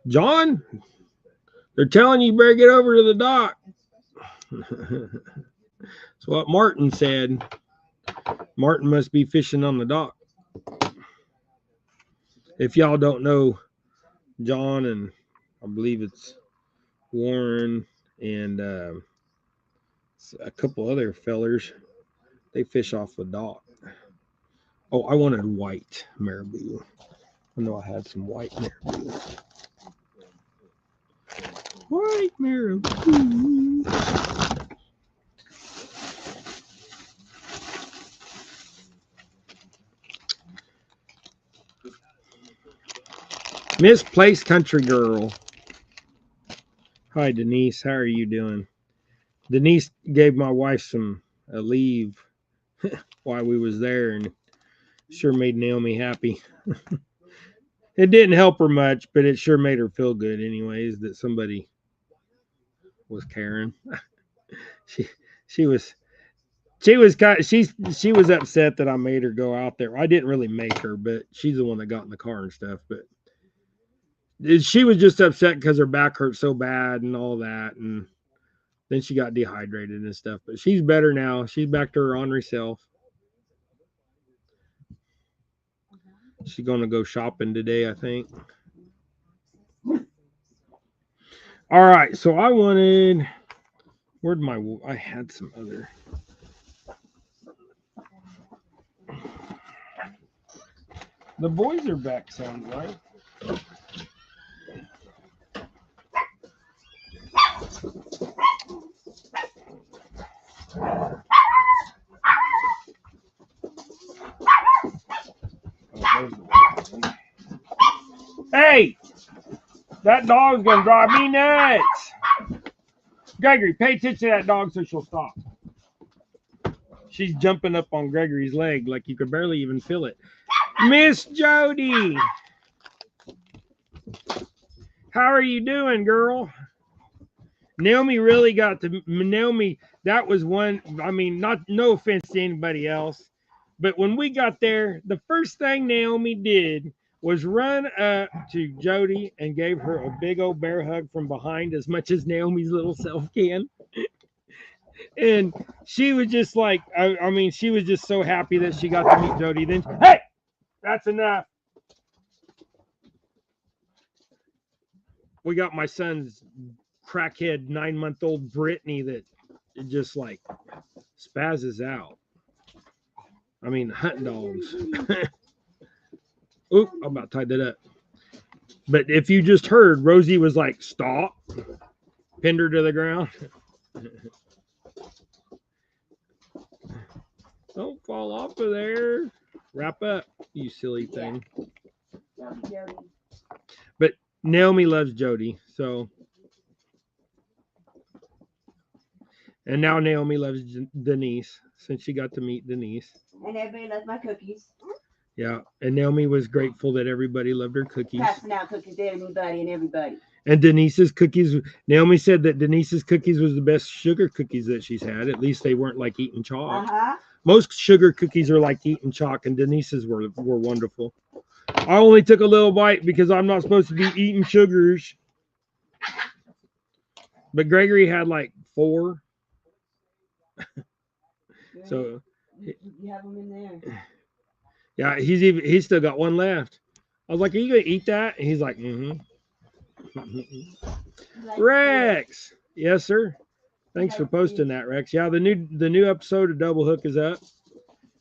John, they're telling you better get over to the dock. That's what Martin said. Martin must be fishing on the dock. If y'all don't know, John and I believe it's Warren and a couple other fellers, they fish off the dock. Oh, I wanted white marabou. I know I had some white marabou. White marabou. Misplaced country girl. Hi, Denise. How are you doing? Denise gave my wife a leave while we was there, and sure made Naomi happy. It didn't help her much, but it sure made her feel good, anyways, that somebody was caring. she she was she was upset that I made her go out there. I didn't really make her, but she's the one that got in the car and stuff. But she was just upset because her back hurt so bad and all that, and then she got dehydrated and stuff. But she's better now. She's back to her ornery self. She's gonna go shopping today, I think. All right, so I wanted. Where'd I had some other. The boys are back, sounds right. Hey, that dog's gonna drive me nuts. Gregory, pay attention to that dog so she'll stop. She's jumping up on Gregory's leg like you could barely even feel it. Miss Jody, how are you doing, girl? Naomi really got to Naomi. That was one. I mean, no offense to anybody else, but when we got there, the first thing Naomi did was run up to Jody and gave her a big old bear hug from behind, as much as Naomi's little self can. And she was just like, I mean, she was just so happy that she got to meet Jody. Then, hey, that's enough. We got my son's crackhead 9-month-old Brittany that it just like spazzes out. I mean, hunt dogs. Oop, I'm about to tie that up. But if you just heard, Rosie was like, stop, pinned her to the ground. Don't fall off of there. Wrap up, you silly thing. But Naomi loves Jody, so. And now Naomi loves Denise since she got to meet Denise. And everybody loves my cookies. Yeah, and Naomi was grateful that everybody loved her cookies. Passing out cookies to anybody and everybody. And Denise's cookies, Naomi said that Denise's cookies was the best sugar cookies that she's had. At least they weren't like eating chalk. Most sugar cookies are like eating chalk, and Denise's were wonderful. I only took a little bite because I'm not supposed to be eating sugars. But Gregory had like 4. So you have them in there. Yeah, he's still got 1 left. I was like, "Are you gonna eat that?" And he's like, "Mm-hmm." Rex, yes, sir. Thanks for posting that, Rex. Yeah, the new episode of Double Hook is up.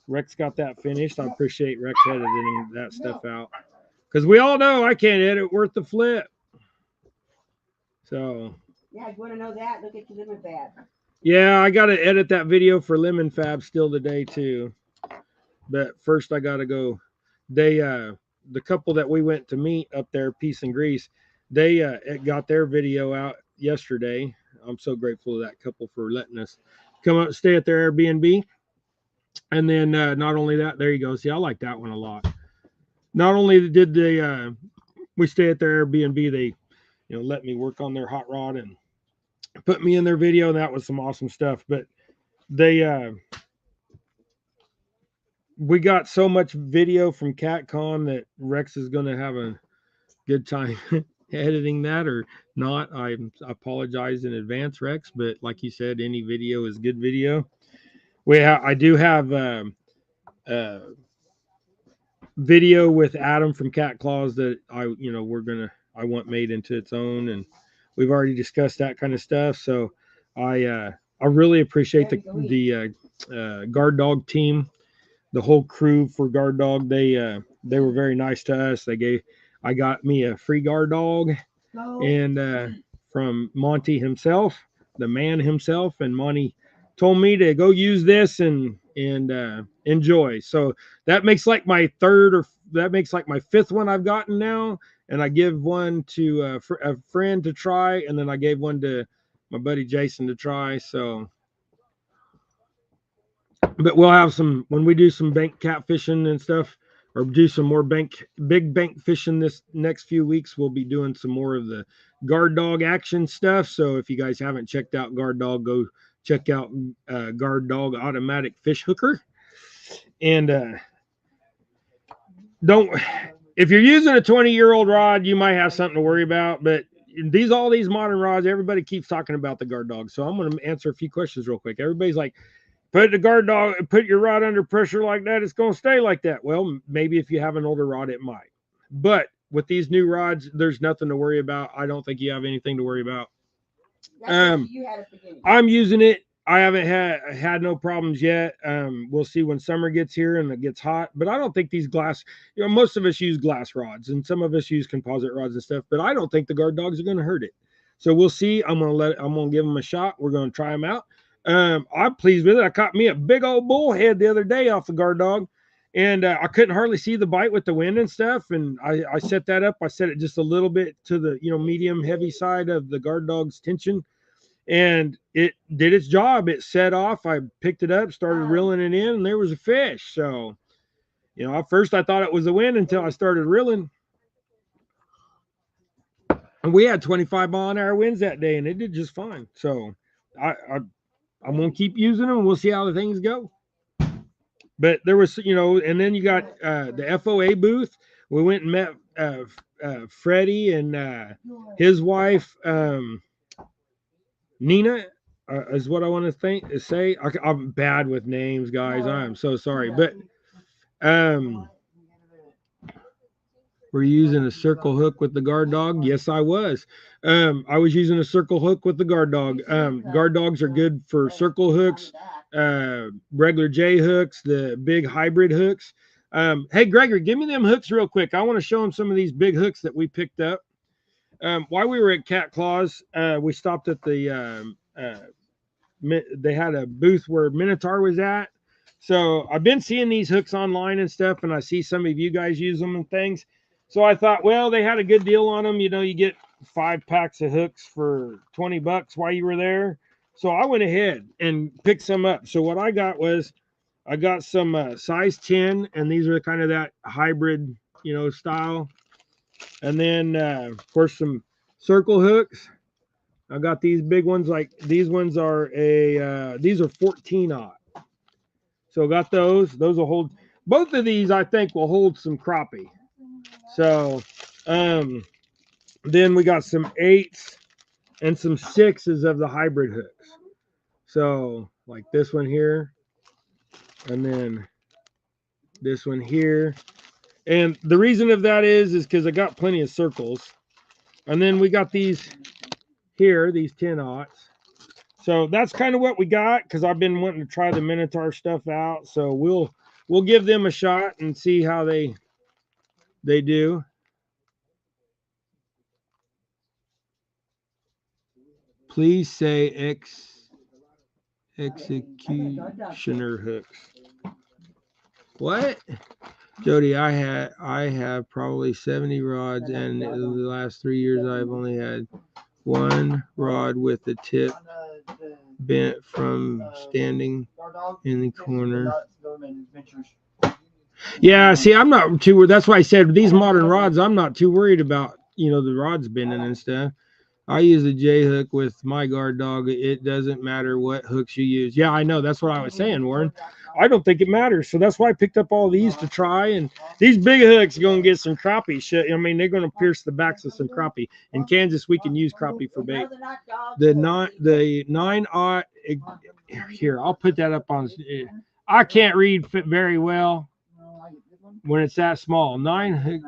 Rex got that finished. I appreciate Rex editing that stuff out because we all know I can't edit worth the flip. So. Yeah, if you want to know that, look at your lemon fab. Yeah, I got to edit that video for Lemon Fab still today too. But first I got to go. They the couple that we went to meet up there, Peace and Grease, they got their video out yesterday. I'm so grateful to that couple for letting us come up and stay at their Airbnb. And then not only that, there you go. See, I like that one a lot. Not only did they we stay at their Airbnb, they let me work on their hot rod and put me in their video. That was some awesome stuff. But they we got so much video from CatCon that Rex is going to have a good time editing that or not. I apologize in advance, Rex, but like you said, any video is good video. I do have video with Adam from Cat Claws that I want made into its own, and we've already discussed that kind of stuff. So I really appreciate the guard dog team. The whole crew for guard dog, they were very nice to us. I got me a free guard dog, and from Monty himself, the man himself, and Monty told me to go use this and enjoy. So that makes like my 5th one I've gotten now, and I give one to a friend to try, and then I gave one to my buddy Jason to try. So. But we'll have some when we do some bank catfishing and stuff, or do some more big bank fishing this next few weeks. We'll be doing some more of the guard dog action stuff. So if you guys haven't checked out guard dog, go check out guard dog automatic fish hooker. And if you're using a 20-year-old rod, you might have something to worry about. But all these modern rods, everybody keeps talking about the guard dog. So I'm going to answer a few questions real quick. Everybody's like, put your rod under pressure like that, it's going to stay like that. Well, maybe if you have an older rod, it might. But with these new rods, there's nothing to worry about. I don't think you have anything to worry about. I'm using it. I haven't had no problems yet. We'll see when summer gets here and it gets hot. But I don't think these glass, most of us use glass rods and some of us use composite rods and stuff. But I don't think the guard dogs are going to hurt it. So we'll see. I'm gonna give them a shot. We're going to try them out. I'm pleased with it. I caught me a big old bullhead the other day off the guard dog, and I couldn't hardly see the bite with the wind and stuff. And I set that up. I set it just a little bit to the medium heavy side of the guard dog's tension, and it did its job. It set off. I picked it up, started reeling it in, and there was a fish. So, at first I thought it was the wind until I started reeling. And we had 25-mile-an-hour winds that day, and it did just fine. So I'm going to keep using them. We'll see how the things go. But there was, and then you got the FOA booth. We went and met Freddie and his wife, Nina, is what I want to say. I'm bad with names, guys. I'm so sorry. But Were you using a circle hook with the guard dog? Yes, I was. I was using a circle hook with the guard dog. Guard dogs are good for circle hooks, regular J hooks, the big hybrid hooks. Hey, Gregory, give me them hooks real quick. I want to show them some of these big hooks that we picked up. While we were at Cat Claws, we stopped at they had a booth where Minotaur was at. So I've been seeing these hooks online and stuff, and I see some of you guys use them and things. So I thought, well, they had a good deal on them. You know, you get 5 packs of hooks for $20 while you were there. So I went ahead and picked some up. So what I got was I got some size 10, and these are kind of that hybrid, you know, style. And then, of course, some circle hooks. I got these big ones. Like these ones are these are 14-aught. So got those. Those will hold. Both of these, I think, will hold some crappie. So, then we got some 8s and some 6s of the hybrid hooks. So, like this one here, and then this one here. And the reason of that is because I got plenty of circles. And then we got these here, these 10-aughts. So that's kind of what we got, because I've been wanting to try the Minotaur stuff out. So we'll give them a shot and see how they do. Please say executioner hooks. What? Jody, I have probably 70 rods, and in the last 3 years I've only had one rod with the tip bent from standing in the corner. Yeah, see, I'm not too. That's why I said these modern rods, I'm not too worried about, you know, the rods bending and stuff. I use a J hook with my guard dog. It doesn't matter what hooks you use. Yeah, I know. That's what I was saying, Warren. I don't think it matters. So that's why I picked up all these to try. And these big hooks are going to get some crappie shit. I mean, they're going to pierce the backs of some crappie. In Kansas, we can use crappie for bait. The 9-aught. Here, I'll put that up on. I can't read very well when it's that small. 9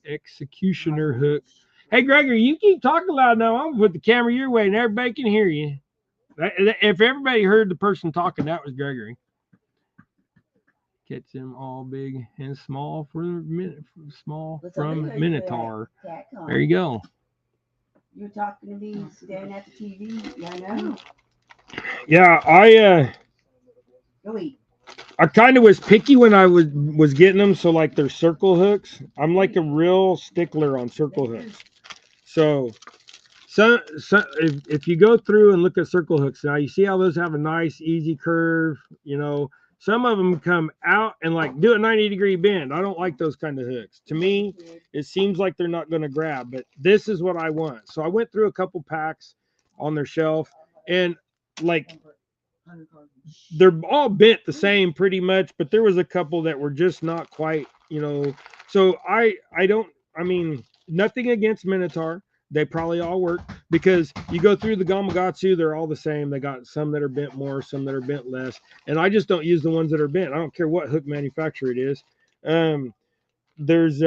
executioner hook. Hey, Gregory, you keep talking loud now. I'm going to put the camera your way and everybody can hear you. If everybody heard the person talking, that was Gregory. Catch them all big and small from Minotaur. There you go. You're talking to me, staring at the TV. Yeah, I know. Yeah, I kind of was picky when I was getting them. So like they're circle hooks. I'm like a real stickler on circle hooks. So if you go through and look at circle hooks now, you see how those have a nice easy curve. You know, some of them come out and like do a 90-degree bend. I don't like those kind of hooks. To me, it seems like they're not going to grab, but this is what I want. So I went through a couple packs on their shelf, and like they're all bent the same pretty much, but there was a couple that were just not quite, you know. So I mean, nothing against Minotaur. They probably all work, because you go through the Gamakatsu, they're all the same. They got some that are bent more, some that are bent less. And I just don't use the ones that are bent. I don't care what hook manufacturer it is. There's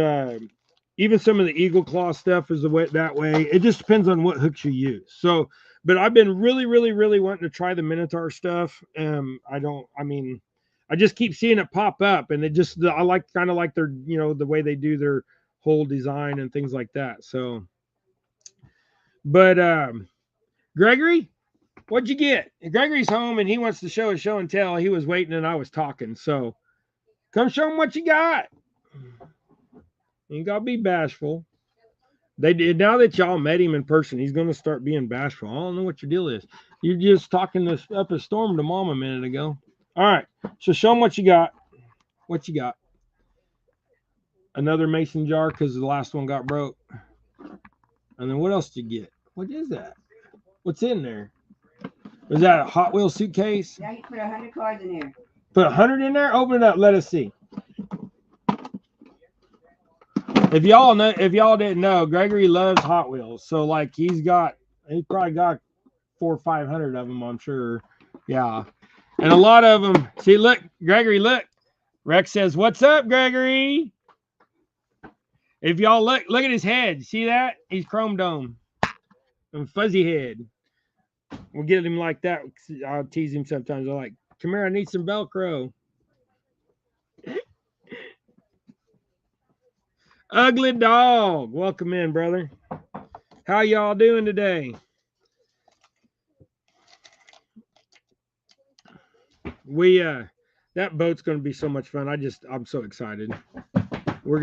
even some of the Eagle Claw stuff is that way. It just depends on what hooks you use. So, but I've been really wanting to try the Minotaur stuff. I just keep seeing it pop up, and I like kind of like their, you know, the way they do their whole design and things like that. So, but Gregory, what'd you get? Gregory's home and he wants to show a show and tell. He was waiting and I was talking. So come show him what you got. You gotta be bashful. They did. Now that y'all met him in person, he's gonna start being bashful. I don't know what your deal is. You're just talking this up a storm to mom a minute ago. All right. So show him what you got. What you got? Another mason jar because the last one got broke. And then what else did you get? What is that? What's in there? Was that a Hot Wheels suitcase? Yeah, you put 100 cards in there. Put 100 in there? Open it up. Let us see. If y'all didn't know, Gregory loves Hot Wheels. So like he probably got 400 or 500 of them, I'm sure. Yeah. And a lot of them. See, look, Gregory, look. Rex says, "What's up, Gregory?" If y'all look at his head. See that? He's chrome dome and fuzzy head. We'll get him like that. I'll tease him sometimes. I'm like, come here, I need some Velcro. Ugly dog. Welcome in, brother. How y'all doing today? We that boat's gonna be so much fun. I'm so excited. We're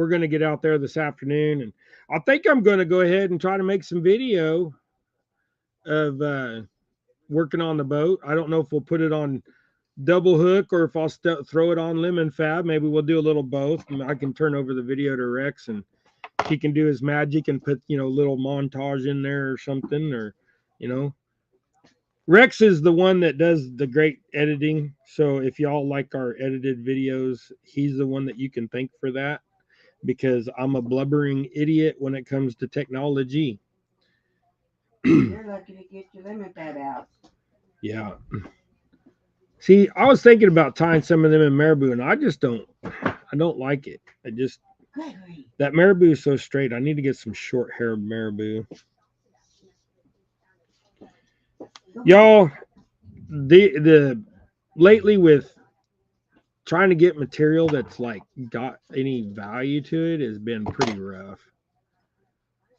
gonna get out there this afternoon, and I think I'm gonna go ahead and try to make some video of working on the boat. I don't know if we'll put it on double hook or if I'll throw it on lemon fab. Maybe we'll do a little both. I can turn over the video to Rex and he can do his magic and put, a little montage in there or something, or, Rex is the one that does the great editing. So if y'all like our edited videos, he's the one that you can thank for that, because I'm a blubbering idiot when it comes to technology. You're lucky to get your lemon fab out. Yeah. See, I was thinking about tying some of them in marabou, and I don't like it. Gregory. That marabou is so straight. I need to get some short hair marabou. Y'all, the lately with trying to get material that's like got any value to it has been pretty rough.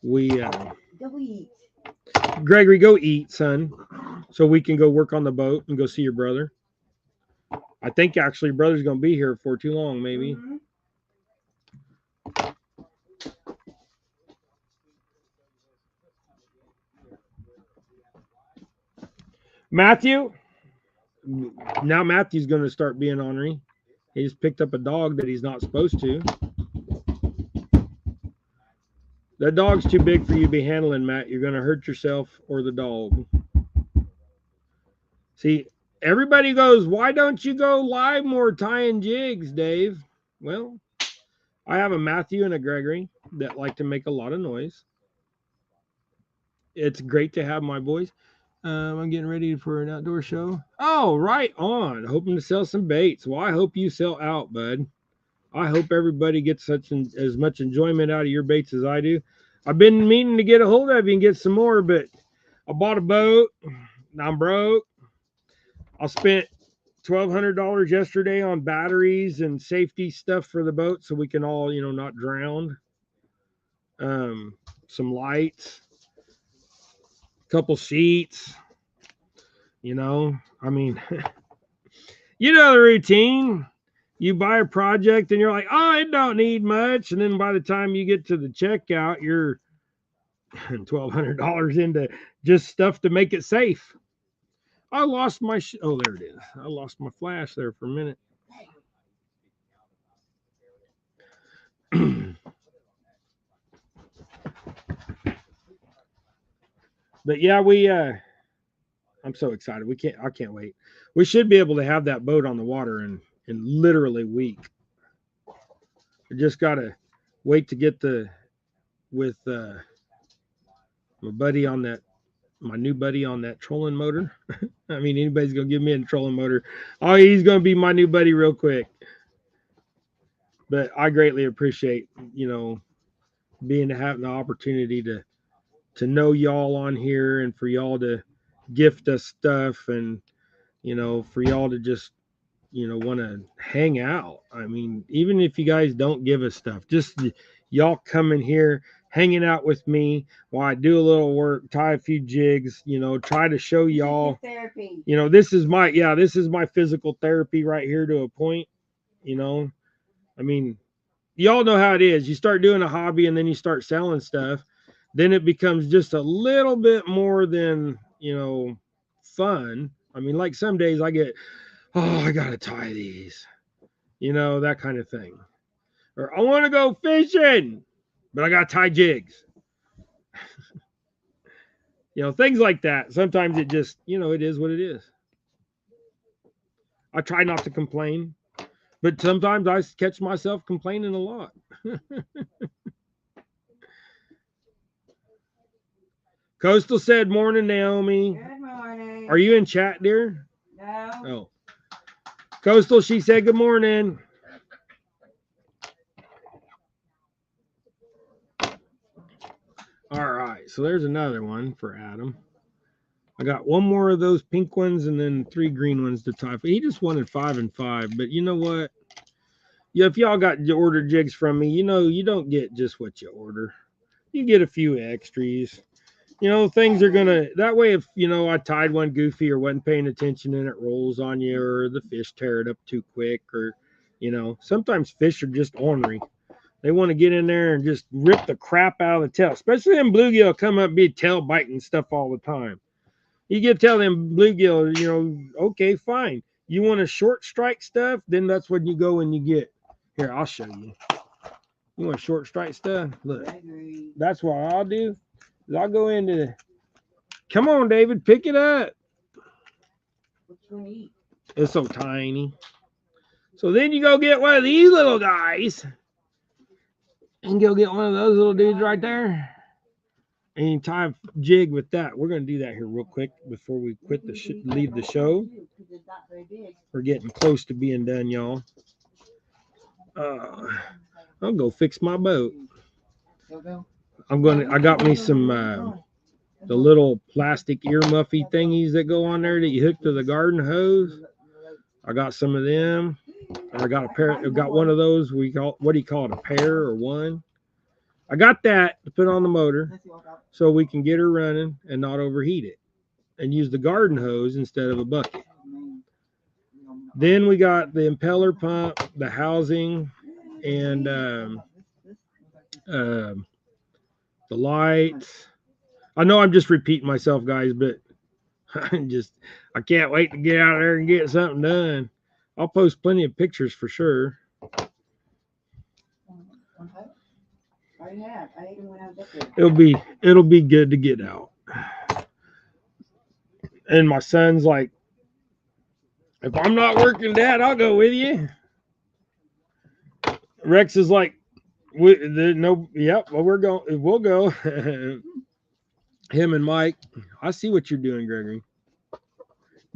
Go eat. Gregory, go eat, son, so we can go work on the boat and go see your brother. I think actually your brother's gonna be here for too long, maybe. Mm-hmm. Matthew, now Matthew's gonna start being ornery. He's picked up a dog that he's not supposed to. That dog's too big for you to be handling, Matt. You're gonna hurt yourself or the dog. See, everybody goes, why don't you go live more tying jigs, Dave? Well, I have a Matthew and a Gregory that like to make a lot of noise. It's great to have my boys. I'm getting ready for an outdoor show. Oh, right on. Hoping to sell some baits. Well, I hope you sell out, bud. I hope everybody gets as much enjoyment out of your baits as I do. I've been meaning to get a hold of you and get some more, but I bought a boat. I'm broke. I spent $1,200 yesterday on batteries and safety stuff for the boat so we can all, not drown. Some lights, a couple sheets. I mean, the routine. You buy a project and you're like, oh, it don't need much. And then by the time you get to the checkout, you're $1,200 into just stuff to make it safe. I lost my oh, there it is. I lost my flash there for a minute. But yeah, I'm so excited. I can't wait. We should be able to have that boat on the water in literally a week. We just gotta wait to get with my new buddy on that trolling motor. I mean, anybody's gonna give me a trolling motor. Oh, he's gonna be my new buddy real quick. But I greatly appreciate, having the opportunity to know y'all on here and for y'all to gift us stuff and, for y'all to just, want to hang out. I mean, even if you guys don't give us stuff, just y'all coming here, hanging out with me while I do a little work, tie a few jigs, try to show y'all, therapy. This is my physical therapy right here to a point, I mean, y'all know how it is. You start doing a hobby and then you start selling stuff. Then it becomes just a little bit more than, fun. I mean, like some days I get, oh, I got to tie these, that kind of thing. Or I want to go fishing, but I got to tie jigs. Things like that. Sometimes it just, it is what it is. I try not to complain, but sometimes I catch myself complaining a lot. Coastal said, morning, Naomi. Good morning. Are you in chat, dear? No. Oh. Coastal, she said, good morning. All right, so there's another one for Adam. I got one more of those pink ones and then 3 green ones to tie. He just wanted 5 and 5, but you know what? Yeah, if y'all got order jigs from me, you know you don't get just what you order. You get a few extras. You know, things are gonna that way. If you know I tied one goofy or wasn't paying attention and it rolls on you, or the fish tear it up too quick, or you know, sometimes fish are just ornery. They want to get in there and just rip the crap out of the tail, especially them bluegill come up be tail biting stuff all the time. You get tell them bluegill, you know, okay, fine. You want a short strike stuff, then that's what you go and you get. Here, I'll show you. You want short strike stuff? Look, that's what I'll do. Is I'll go into the. Come on, David, pick it up. What you gonna eat? It's so tiny. So then you go get one of these little guys, and go get one of those little dudes right there, and you tie a jig with that. We're gonna do that here real quick before we quit the leave the show. We're getting close to being done, y'all. I'll go fix my boat. I got me some the little plastic ear muffy thingies that go on there that you hook to the garden hose. I got some of them. I got a pair. I got one of those. We call, what do you call it? A pair or one? I got that to put on the motor so we can get her running and not overheat it, and use the garden hose instead of a bucket. Then we got the impeller pump, the housing, and the lights. I know I'm just repeating myself, guys, but I can't wait to get out there and get something done. I'll post plenty of pictures for sure. It'll be good to get out. And my son's like, if I'm not working, Dad, I'll go with you. Rex is like, yep, well, we'll go. Him and Mike. I see what you're doing, Gregory.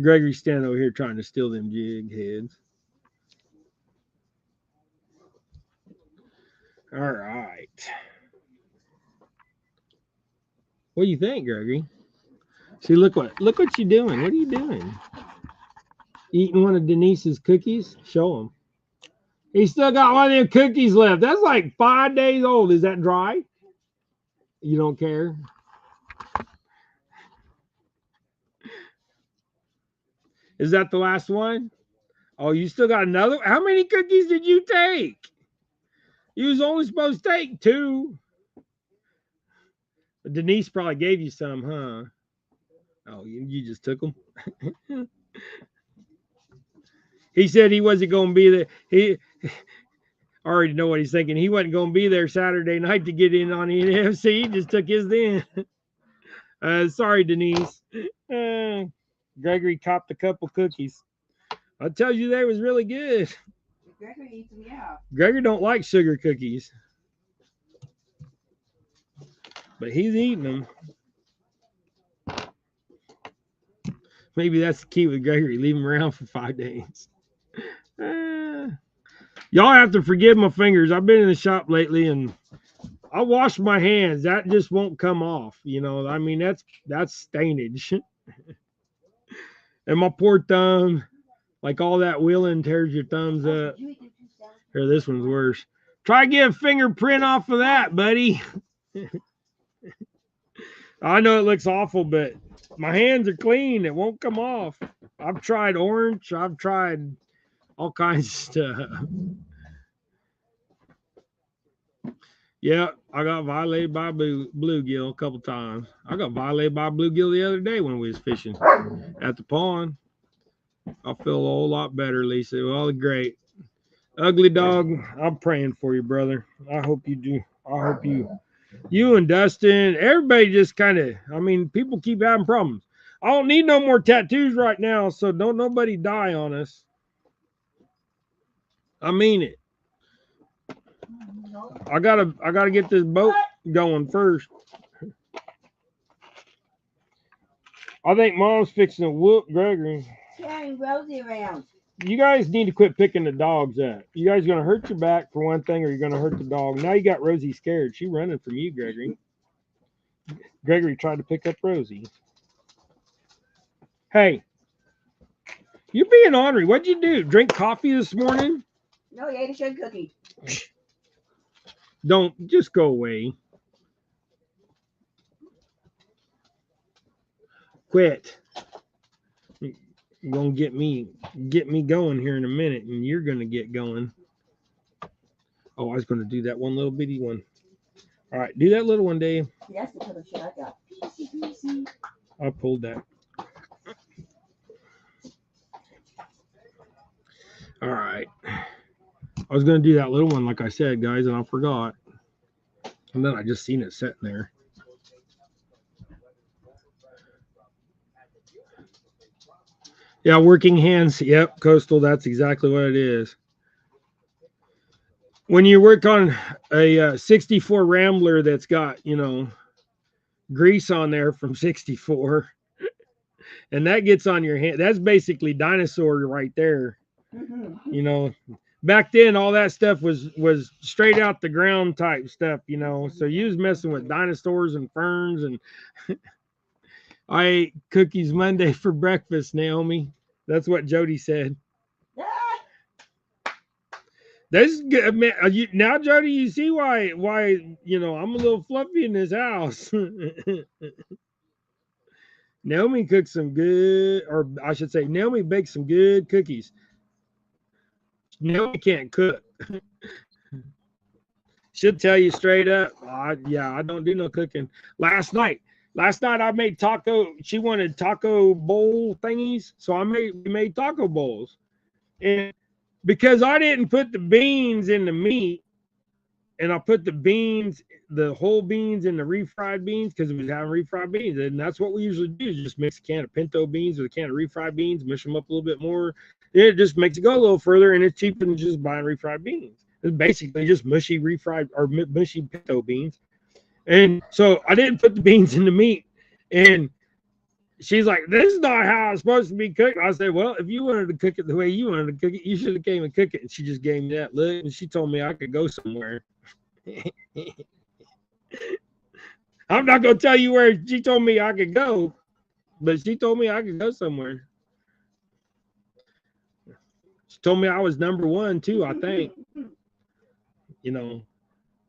Gregory's standing over here trying to steal them jig heads. All right. What do you think, Gregory? See, look what you're doing. What are you doing? Eating one of Denise's cookies? Show him. He still got one of them cookies left. That's like 5 days old. Is that dry? You don't care? Is that the last one? Oh, you still got another? How many cookies did you take? You was only supposed to take 2. Denise probably gave you some, huh? Oh, you just took them? He said he wasn't going to be there. I already know what he's thinking. He wasn't going to be there Saturday night to get in on the NFC. He just took his then. Sorry, Denise. Gregory copped a couple cookies. I tell you, they was really good. Gregory eats them, yeah. Gregory don't like sugar cookies, but he's eating them. Maybe that's the key with Gregory. Leave him around for 5 days. Y'all have to forgive my fingers. I've been in the shop lately and I wash my hands. That just won't come off. You know, I mean, that's stainage. And my poor thumb, like all that wheeling tears your thumbs up. Here, this one's worse. Try to get a fingerprint off of that, buddy. I know it looks awful, but my hands are clean. It won't come off. I've tried orange. I've tried all kinds of stuff. Yeah, I got violated by bluegill a couple times. I got violated by bluegill the other day when we was fishing at the pond. I feel a whole lot better, Lisa. Well, great. Ugly dog, I'm praying for you, brother. I hope you do. I hope you and Dustin, everybody just kind of, I mean, people keep having problems. I don't need no more tattoos right now, so don't nobody die on us. I mean it. I gotta get this boat going first. I think Mom's fixing to whoop Gregory. Carrying Rosie around. You guys need to quit picking the dogs up. You guys are gonna hurt your back for one thing, or you're gonna hurt the dog. Now you got Rosie scared. She's running from you, Gregory. Gregory tried to pick up Rosie. Hey, you being ornery. What'd you do? Drink coffee this morning? No, he ate a sugar cookie. Don't just go away. Quit. You're gonna get me going here in a minute, and you're gonna get going. Oh, I was gonna do that one little bitty one. All right, do that little one, Dave. That's the type of shit I got. Peasy. I pulled that. All right. I was gonna do that little one, like I said, guys, and I forgot. And then I just seen it sitting there. Yeah, working hands. Yep, Coastal. That's exactly what it is. When you work on a 64 Rambler that's got, grease on there from 64, and that gets on your hand, that's basically dinosaur right there. Mm-hmm. Back then all that stuff was straight out the ground type stuff, so you was messing with dinosaurs and ferns. And I ate cookies Monday for breakfast, Naomi. That's what Jody said. This is good, man. Now, Jody, you see why I'm a little fluffy in this house. Naomi cooked some good, or I should say, Naomi baked some good cookies. Naomi can't cook. She'll tell you straight up. I don't do no cooking. Last night I made taco. She wanted taco bowl thingies, so we made taco bowls. And because I didn't put the beans in the meat, and I put the whole beans in the refried beans because it was having refried beans. And that's what we usually do, just mix a can of pinto beans with a can of refried beans, mush them up a little bit more. It just makes it go a little further, and it's cheaper than just buying refried beans. It's basically just mushy refried or mushy pinto beans. And so I didn't put the beans in the meat. And she's like, this is not how it's supposed to be cooked. I said, well, if you wanted to cook it the way you wanted to cook it, you should have came and cooked it. And she just gave me that look, and she told me I could go somewhere. I'm not going to tell you where she told me I could go, but she told me I could go somewhere. She told me I was number one, too, I think.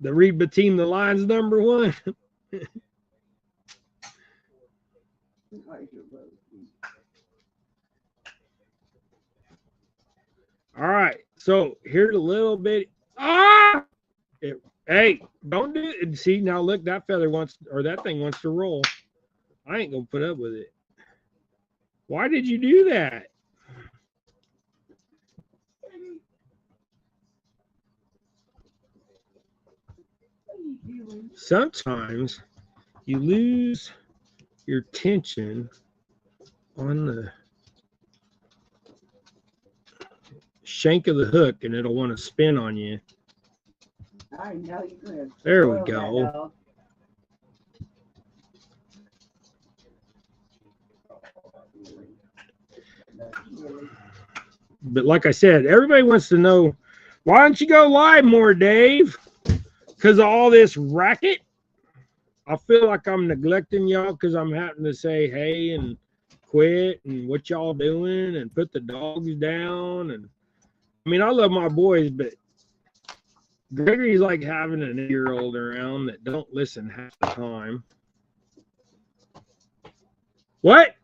The read between the lines number one. All right, so here's a little bit. Hey, don't do it. See, now look, that thing wants to roll. I ain't gonna put up with it. Why did you do that? Sometimes you lose your tension on the shank of the hook, and it'll want to spin on you. I know you could. There we go. But like I said, everybody wants to know, why don't you go live more, Dave? Because of all this racket. I feel like I'm neglecting y'all because I'm having to say hey and quit and what y'all doing and put the dogs down. And I mean, I love my boys, but Gregory's like having an 8-year-old around that don't listen half the time. What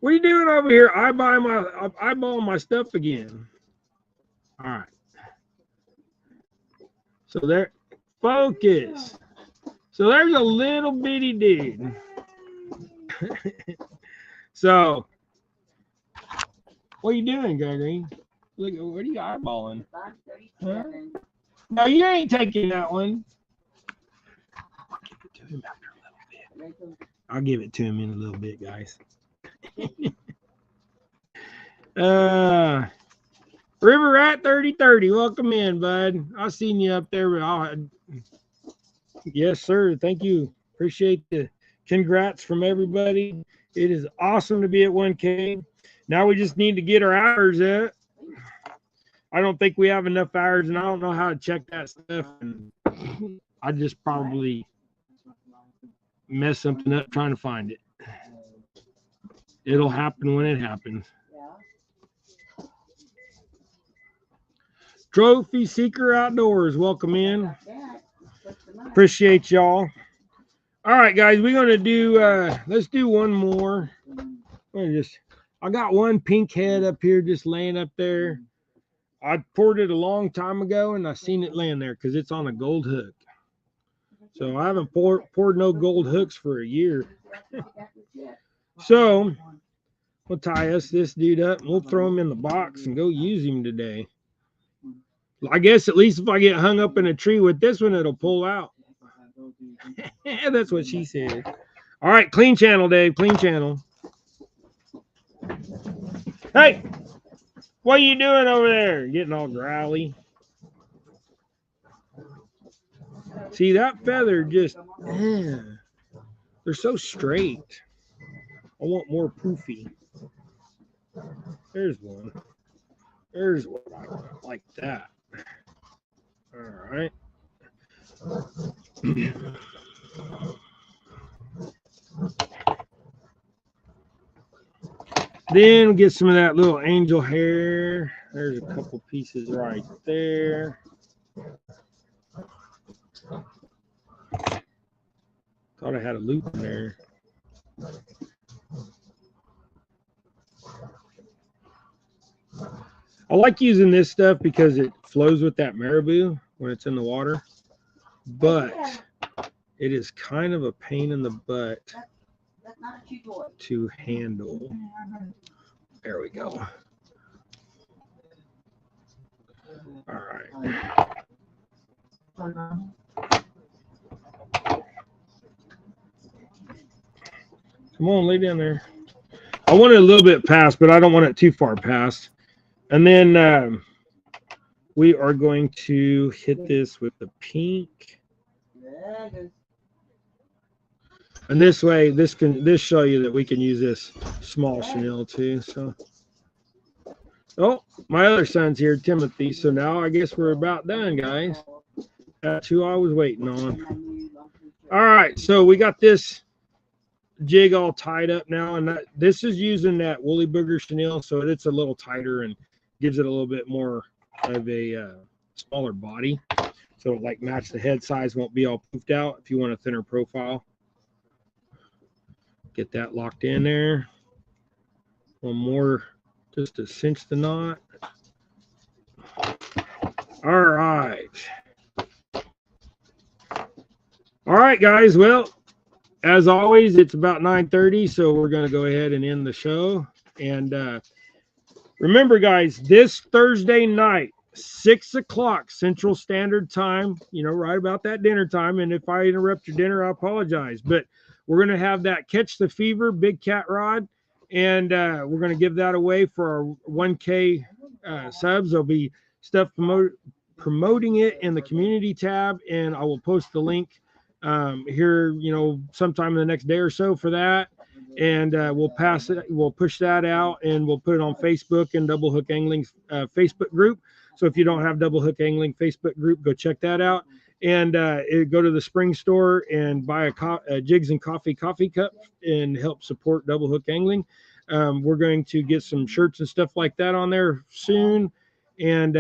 are you doing over here? Eyeballing my stuff again. All right. So there, focus. So there's a little bitty dude. So, what are you doing, Gregory? Look, what are you eyeballing? Huh? No, you ain't taking that one. I'll give it to him in a little bit, guys. River Rat 3030, welcome in, bud. I seen you up there. Yes, sir. Thank you. Appreciate the congrats from everybody. It is awesome to be at 1K. Now we just need to get our hours up. I don't think we have enough hours, and I don't know how to check that stuff. And I just probably mess something up trying to find it. It'll happen when it happens. Yeah. Trophy Seeker Outdoors, welcome in. Got that. Put the money. Appreciate y'all. All right, guys, we're gonna do. Let's do one more. I got one pink head up here just laying up there. I poured it a long time ago, and I seen it laying there because it's on a gold hook. So I haven't poured no gold hooks for a year. So we'll tie us this dude up and we'll throw him in the box and go use him today. I guess at least if I get hung up in a tree with this one, it'll pull out. That's what she said. All right, clean channel, Dave. Clean channel. Hey, what are you doing over there? Getting all growly. See, that feather just, they're so straight. I want more poofy. There's one. There's what I want, like that. All right. Then get some of that little angel hair. There's a couple pieces right there. Thought I had a loop in there. I like using this stuff because it flows with that marabou when it's in the water, but it is kind of a pain in the butt to handle. There we go. All right. Come on, lay down there. I want it a little bit past, but I don't want it too far past. And then we are going to hit this with the pink. And this way, this show you that we can use this small chenille too. So, oh, my other son's here, Timothy. So now I guess we're about done, guys. That's who I was waiting on. All right, so we got this jig all tied up now, and this is using that woolly booger chenille, so it's a little tighter and gives it a little bit more of a smaller body, so like match the head size, won't be all poofed out if you want a thinner profile. Get that locked in there. One more just to cinch the knot. All right. All right, guys. Well, as always, it's about 9:30, so we're going to go ahead and end the show. And remember, guys, this Thursday night, 6 o'clock Central Standard Time, you know, right about that dinner time. And if I interrupt your dinner, I apologize. But we're going to have that Catch the Fever Big Cat Rod, and we're going to give that away for our 1K subs. There'll be stuff promoting it in the community tab, and I will post the link here, you know, sometime in the next day or so for that. And we'll push that out, and we'll put it on Facebook and Double Hook Angling's Facebook group. So if you don't have Double Hook Angling Facebook group, go check that out. And go to the spring store and buy a Jigs and coffee cup and help support Double Hook Angling. We're going to get some shirts and stuff like that on there soon. And,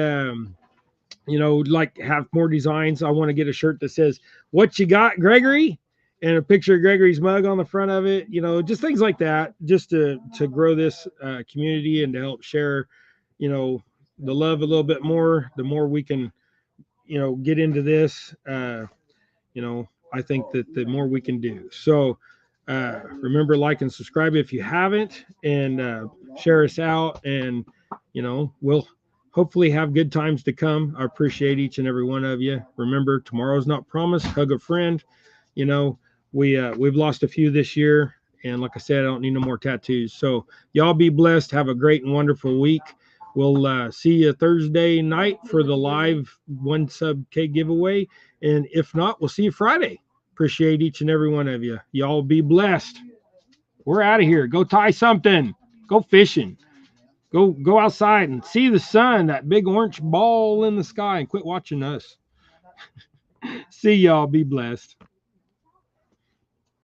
you know, like have more designs. I want to get a shirt that says, "What you got, Gregory?" and a picture of Gregory's mug on the front of it. You know, just things like that, just to grow this community and to help share, you know, the love a little bit more. The more we can, you know, get into this, you know, I think that the more we can do. So remember, like and subscribe if you haven't, and share us out, and, you know, we'll hopefully have good times to come. I appreciate each and every one of you. Remember, tomorrow's not promised. Hug a friend. You know, we've lost a few this year, and like I said, I don't need no more tattoos. So y'all be blessed. Have a great and wonderful week. We'll see you Thursday night for the live 1 sub K giveaway. And if not, we'll see you Friday. Appreciate each and every one of you. Y'all be blessed. We're out of here. Go tie something. Go fishing. Go outside and see the sun, that big orange ball in the sky, and quit watching us. See y'all. Be blessed.